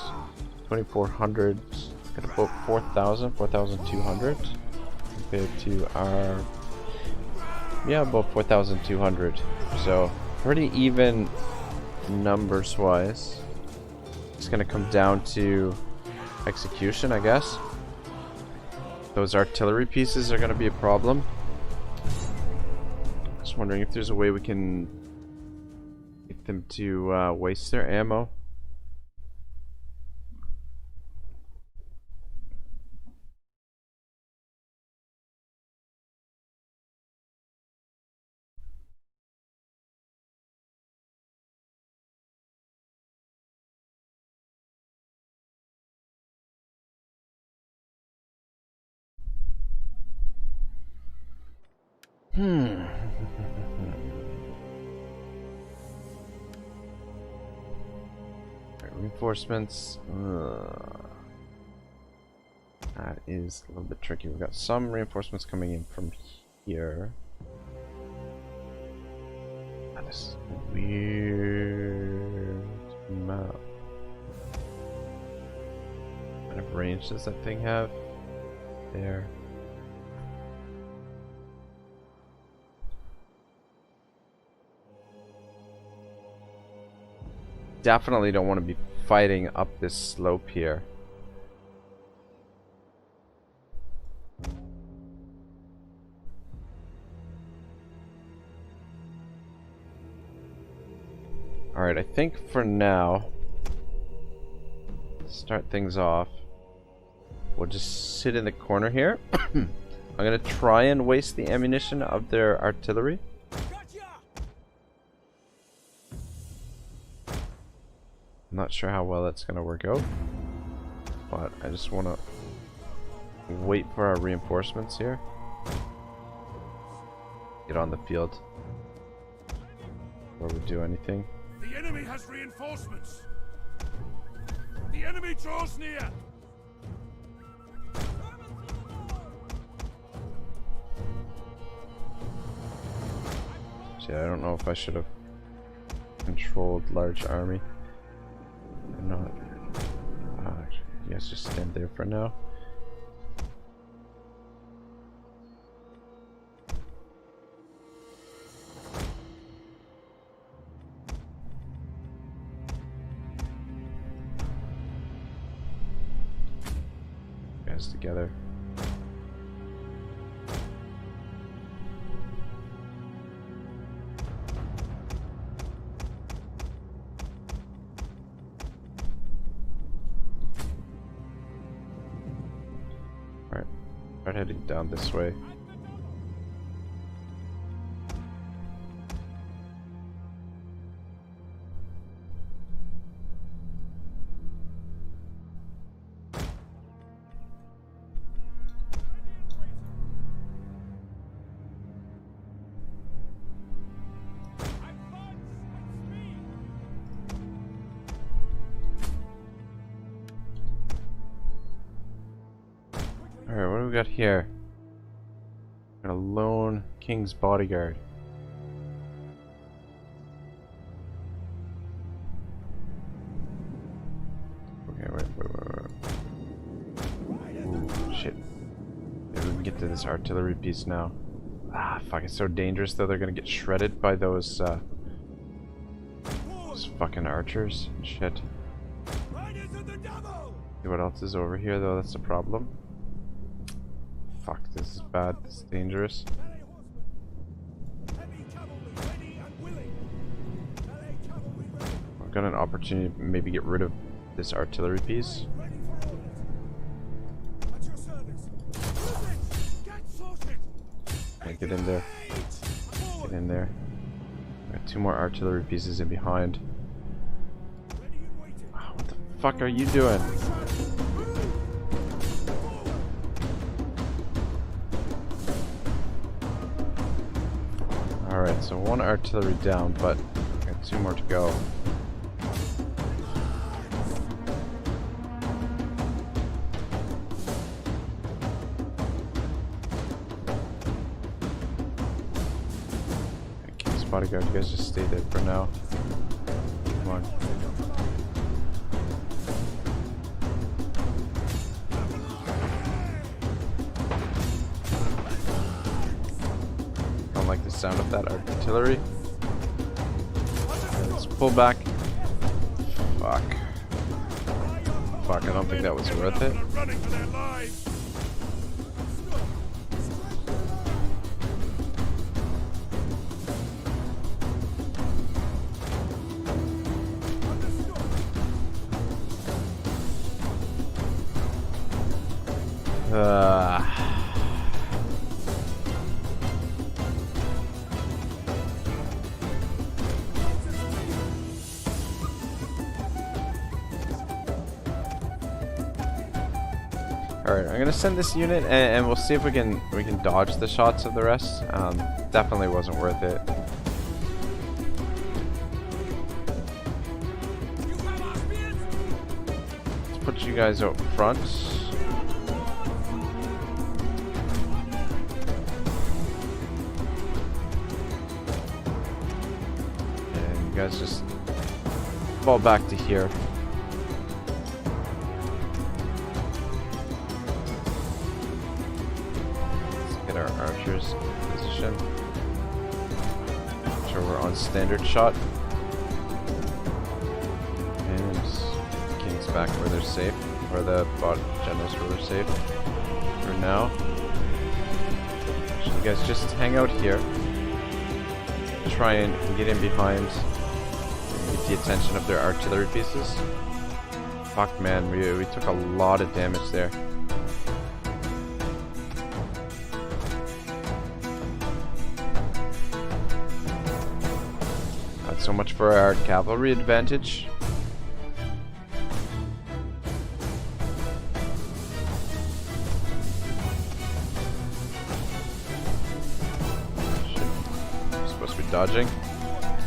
2,400. Got about 4,000, 4,200. Compared to our... Yeah, about 4,200. So, pretty even numbers wise. It's gonna come down to execution, I guess. Those artillery pieces are gonna be a problem. Just wondering if there's a way we can get them to waste their ammo. Right, reinforcements. That is a little bit tricky. We've got some reinforcements coming in from here. That is a weird map. What kind of range does that thing have? There. Definitely don't want to be fighting up this slope here. Alright, I think for now, start things off. We'll just sit in the corner here. I'm gonna try and waste the ammunition of their artillery. I'm not sure how well that's gonna work out, but I just wanna wait for our reinforcements here. Get on the field before we do anything. The enemy has reinforcements. The enemy draws near. See, I don't know if I should have controlled large army. I'm not. You guys just stand there for now. You guys together. Start heading down this way. Alright, what do we got here? Got a lone king's bodyguard. We're Shit. Maybe we can get to this artillery piece now. Ah, fuck, it's so dangerous though. They're gonna get shredded by those fucking archers. Shit. See what else is over here though, that's the problem. Fuck, this is bad, this is dangerous. I've got an opportunity to maybe get rid of this artillery piece. Okay, get in there. Get in there. Got 2 more artillery pieces in behind. Oh, what the fuck are you doing? Alright, so 1 artillery down, but got 2 more to go. Bodyguard, you guys just stay there for now. Come on. Don't like the sound of that artillery. Okay, let's pull back. Fuck. Fuck, I don't think that was worth it. Alright, I'm gonna send this unit and we'll see if we can dodge the shots of the rest. Definitely wasn't worth it. Let's put you guys out front. And you guys just fall back to here. Our archers in position. Make sure we're on standard shot. And kings back where they're safe. Or the bot generals where they're safe. For now. So you guys just hang out here. Try and get in behind. Get the attention of their artillery pieces. Fuck man, we took a lot of damage there. So much for our cavalry advantage. Shit. I'm supposed to be dodging.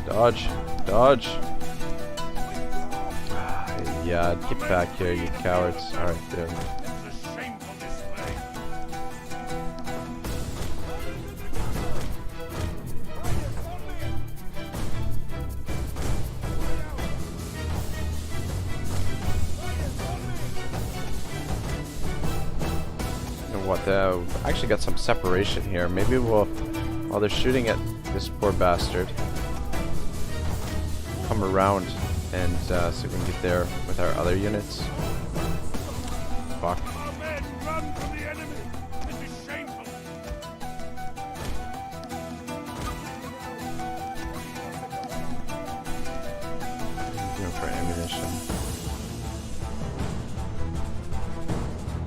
Dodge. Dodge. Yeah, get back here, you cowards. Alright, there. Actually got some separation here. Maybe we'll, while they're shooting at this poor bastard, come around and so we can get there with our other units. Fuck. Doing for ammunition.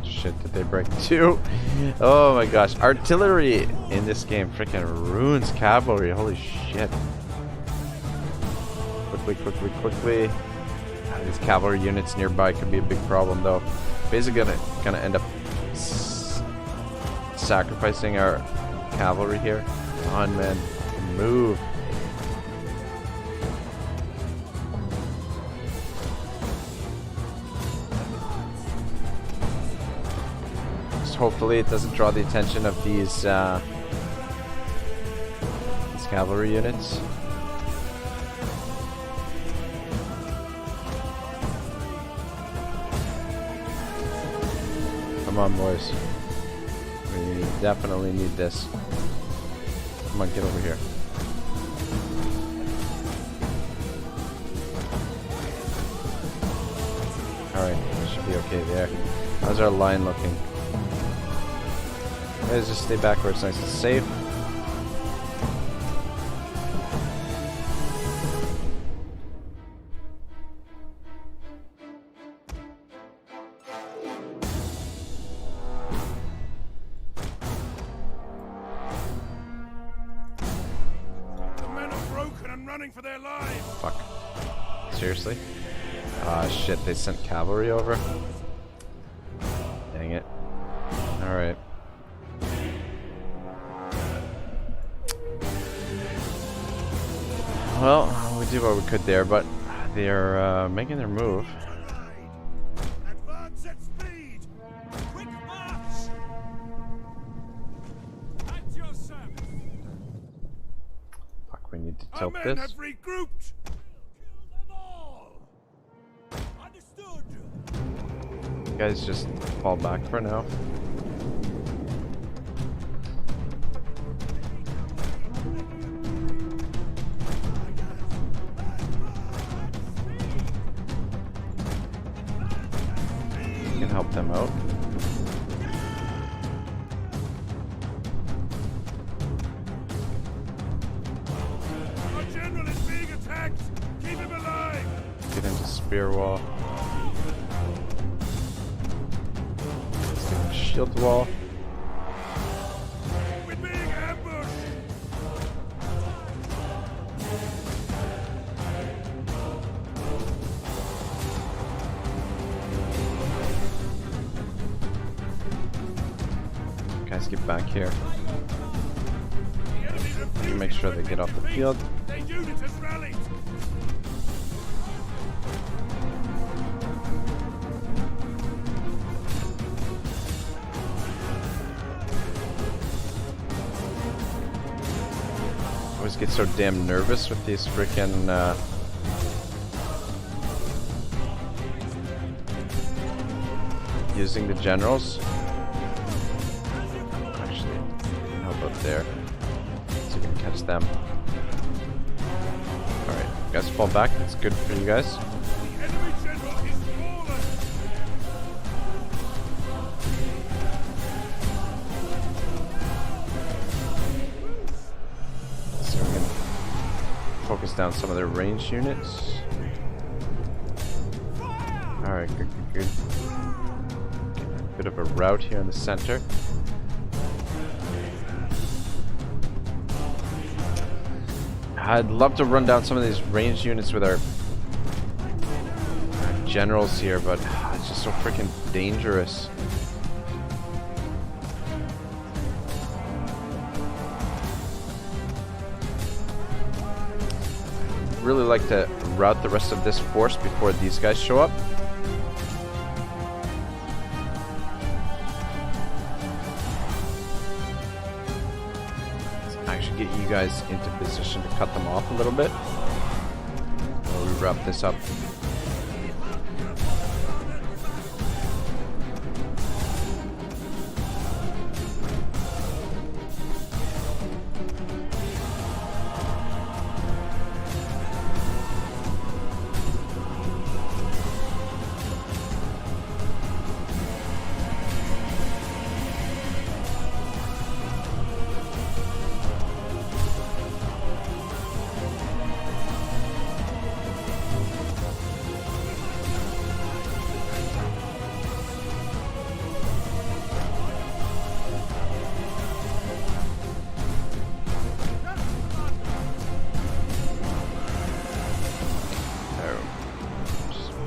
Shit, did they break too? Oh my gosh, artillery in this game freaking ruins cavalry. Holy shit. Quickly. These cavalry units nearby could be a big problem though. Basically gonna end up sacrificing our cavalry here. Come on man, move. Hopefully it doesn't draw the attention of these cavalry units. Come on, boys. definitely need this. Come on, get over here. Alright, we should be okay there. How's our line looking? Let's just stay back where it's nice and safe. The men are broken and running for their lives. Fuck. Seriously? Ah, shit, they sent cavalry over? Dang it. Alright. Well, we did what we could there, but they're making their move. Advance at speed. Quick march. At your service. Fuck, we need to Our tilt men this. have regrouped. Kill them all. Understood. You guys just fall back for now. You can help them out. Our general is being attacked. Keep him alive. Get into spear wall. Let's get him shield wall. We're being ambushed. Guys, get back here. The enemy refuses Make sure to they get off the admit field. defeat. Their unit has rallied. I always get so damn nervous with these freaking using the generals. Actually, how about there? So we can catch them. Alright, you guys fall back. That's good for you guys. The enemy general is fallen. So we can focus down some of their ranged units. Alright, good, good, good. Bit of a rout here in the center. I'd love to run down some of these ranged units with our generals here, but it's just so freaking dangerous. Really like to rout the rest of this force before these guys show up. Actually get you guys into position to cut them off a little bit while we wrap this up.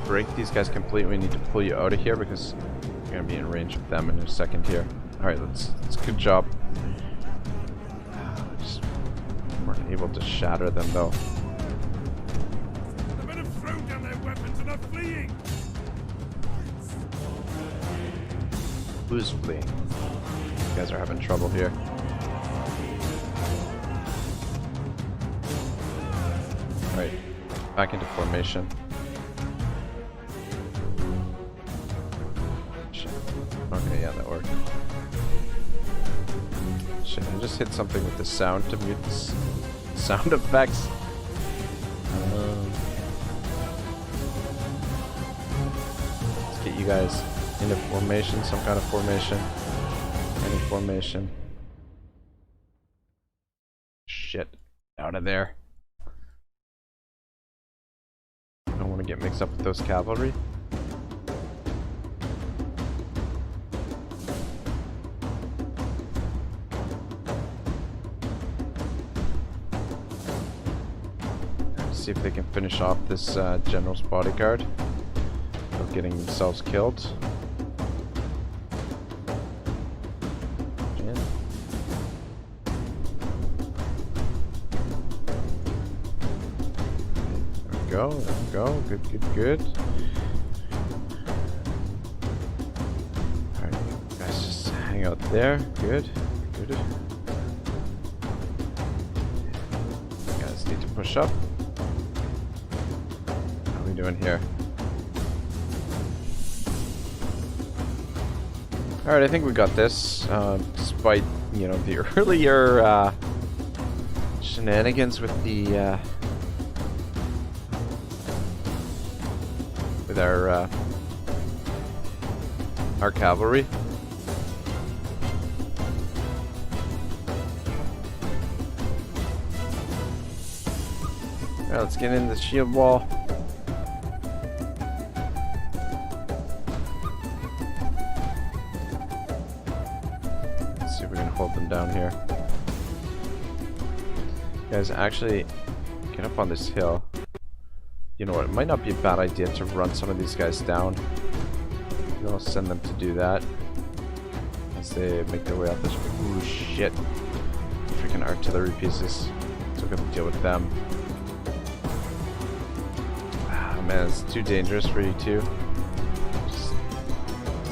Break these guys completely. We need to pull you out of here because you're gonna be in range of them in a second here. Alright, that's good job. Just weren't able to shatter them though. The men have thrown down their weapons and are fleeing. Who's fleeing? You guys are having trouble here. Alright, back into formation. Okay, yeah, that worked. Shit, I just hit something with the sound to mute the sound effects. Let's get you guys into formation, some kind of formation. Any formation. Shit. Out of there. I don't want to get mixed up with those cavalry. See if they can finish off this general's bodyguard without getting themselves killed. There we go. Good. Alright, guys, just hang out there. Good. You guys need to push up. How are we doing here? Alright, I think we got this. Despite, you know, the earlier shenanigans with the with our cavalry. Alright, let's get in the shield wall. Let's see if we can hold them down here. Guys, actually get up on this hill. You know what, it might not be a bad idea to run some of these guys down. I'll send them to do that as they make their way up this way. Ooh, shit. Freaking artillery pieces. So we're gonna deal with them. Ah, man, it's too dangerous for you two. Just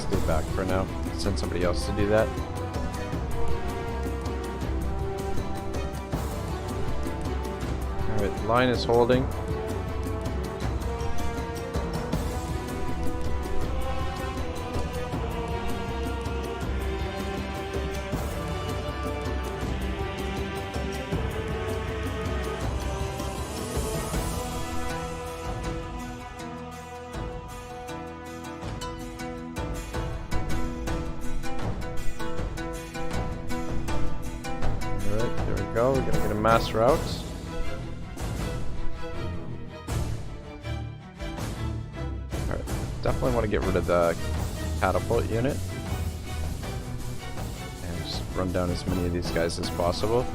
stay back for now. Send somebody else to do that. Alright, the line is holding. We're gonna get a mass route. Alright, definitely want to get rid of the catapult unit. And just run down as many of these guys as possible.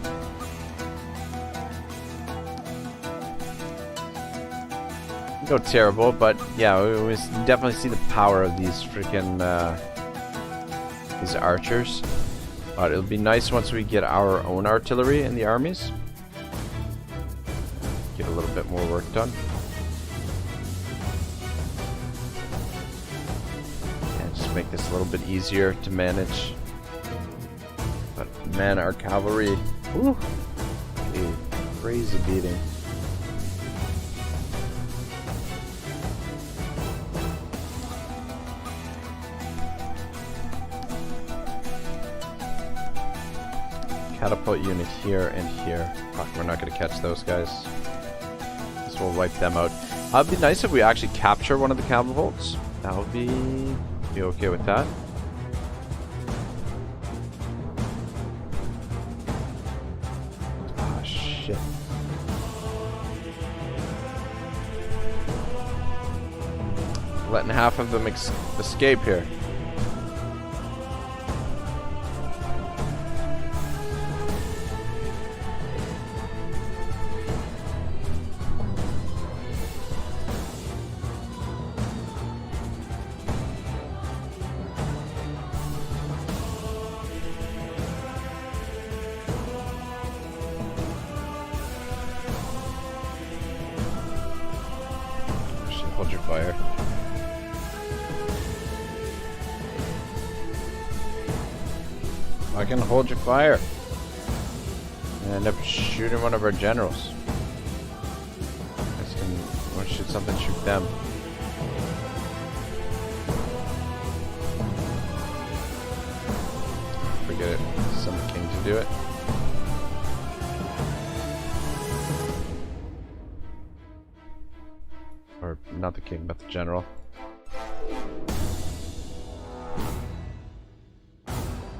No terrible, but yeah, we definitely see the power of these freaking these archers. It'll be nice once we get our own artillery in the armies. Get a little bit more work done. And just make this a little bit easier to manage. But man, our cavalry, whew, a crazy beating. Catapult unit here and here. Fuck, we're not gonna catch those guys. This will wipe them out. It'd be nice if we actually capture one of the catapults. That would be okay with that. Ah, shit. Letting half of them escape here. Hold your fire. I can hold your fire. And end up shooting one of our generals. Guys can want to shoot something, shoot them. get some king to do it. Or not the king, but the general.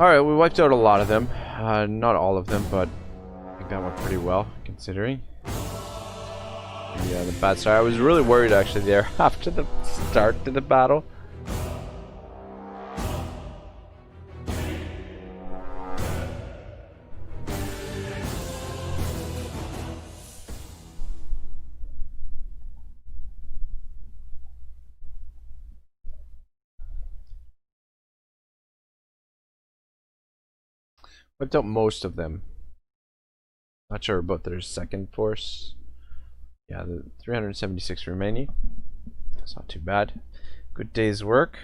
Alright, we wiped out a lot of them. Not all of them, but I think that went pretty well, considering. Yeah, the bad start. I was really worried actually there after the start to the battle. Wiped out most of them. Not sure about their second force. Yeah, the 376 remaining. That's not too bad. Good day's work.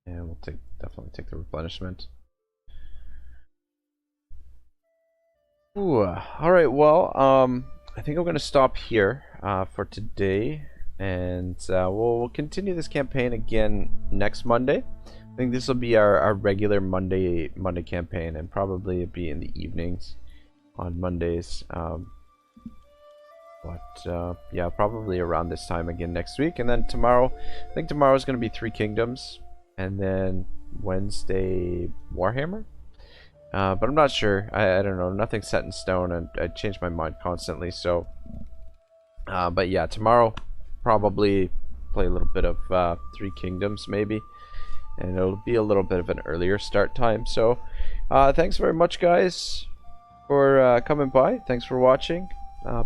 And we'll definitely take the replenishment. Ooh, alright, well, I think I'm gonna stop here for today. And we'll continue this campaign again next Monday. I think this will be our regular Monday campaign, and probably be in the evenings on Mondays. Yeah, probably around this time again next week. And then tomorrow, I think tomorrow is going to be 3 Kingdoms, and then Wednesday Warhammer. But I'm not sure. I don't know. Nothing's set in stone, and I change my mind constantly. So, but yeah, tomorrow probably play a little bit of 3 Kingdoms maybe, and it'll be a little bit of an earlier start time. So thanks very much, guys, for coming by. Thanks for watching.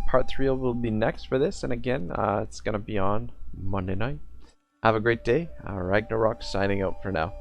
Part 3 will be next for this, and again, it's gonna be on Monday night. Have a great day. Ragnarok signing out for now.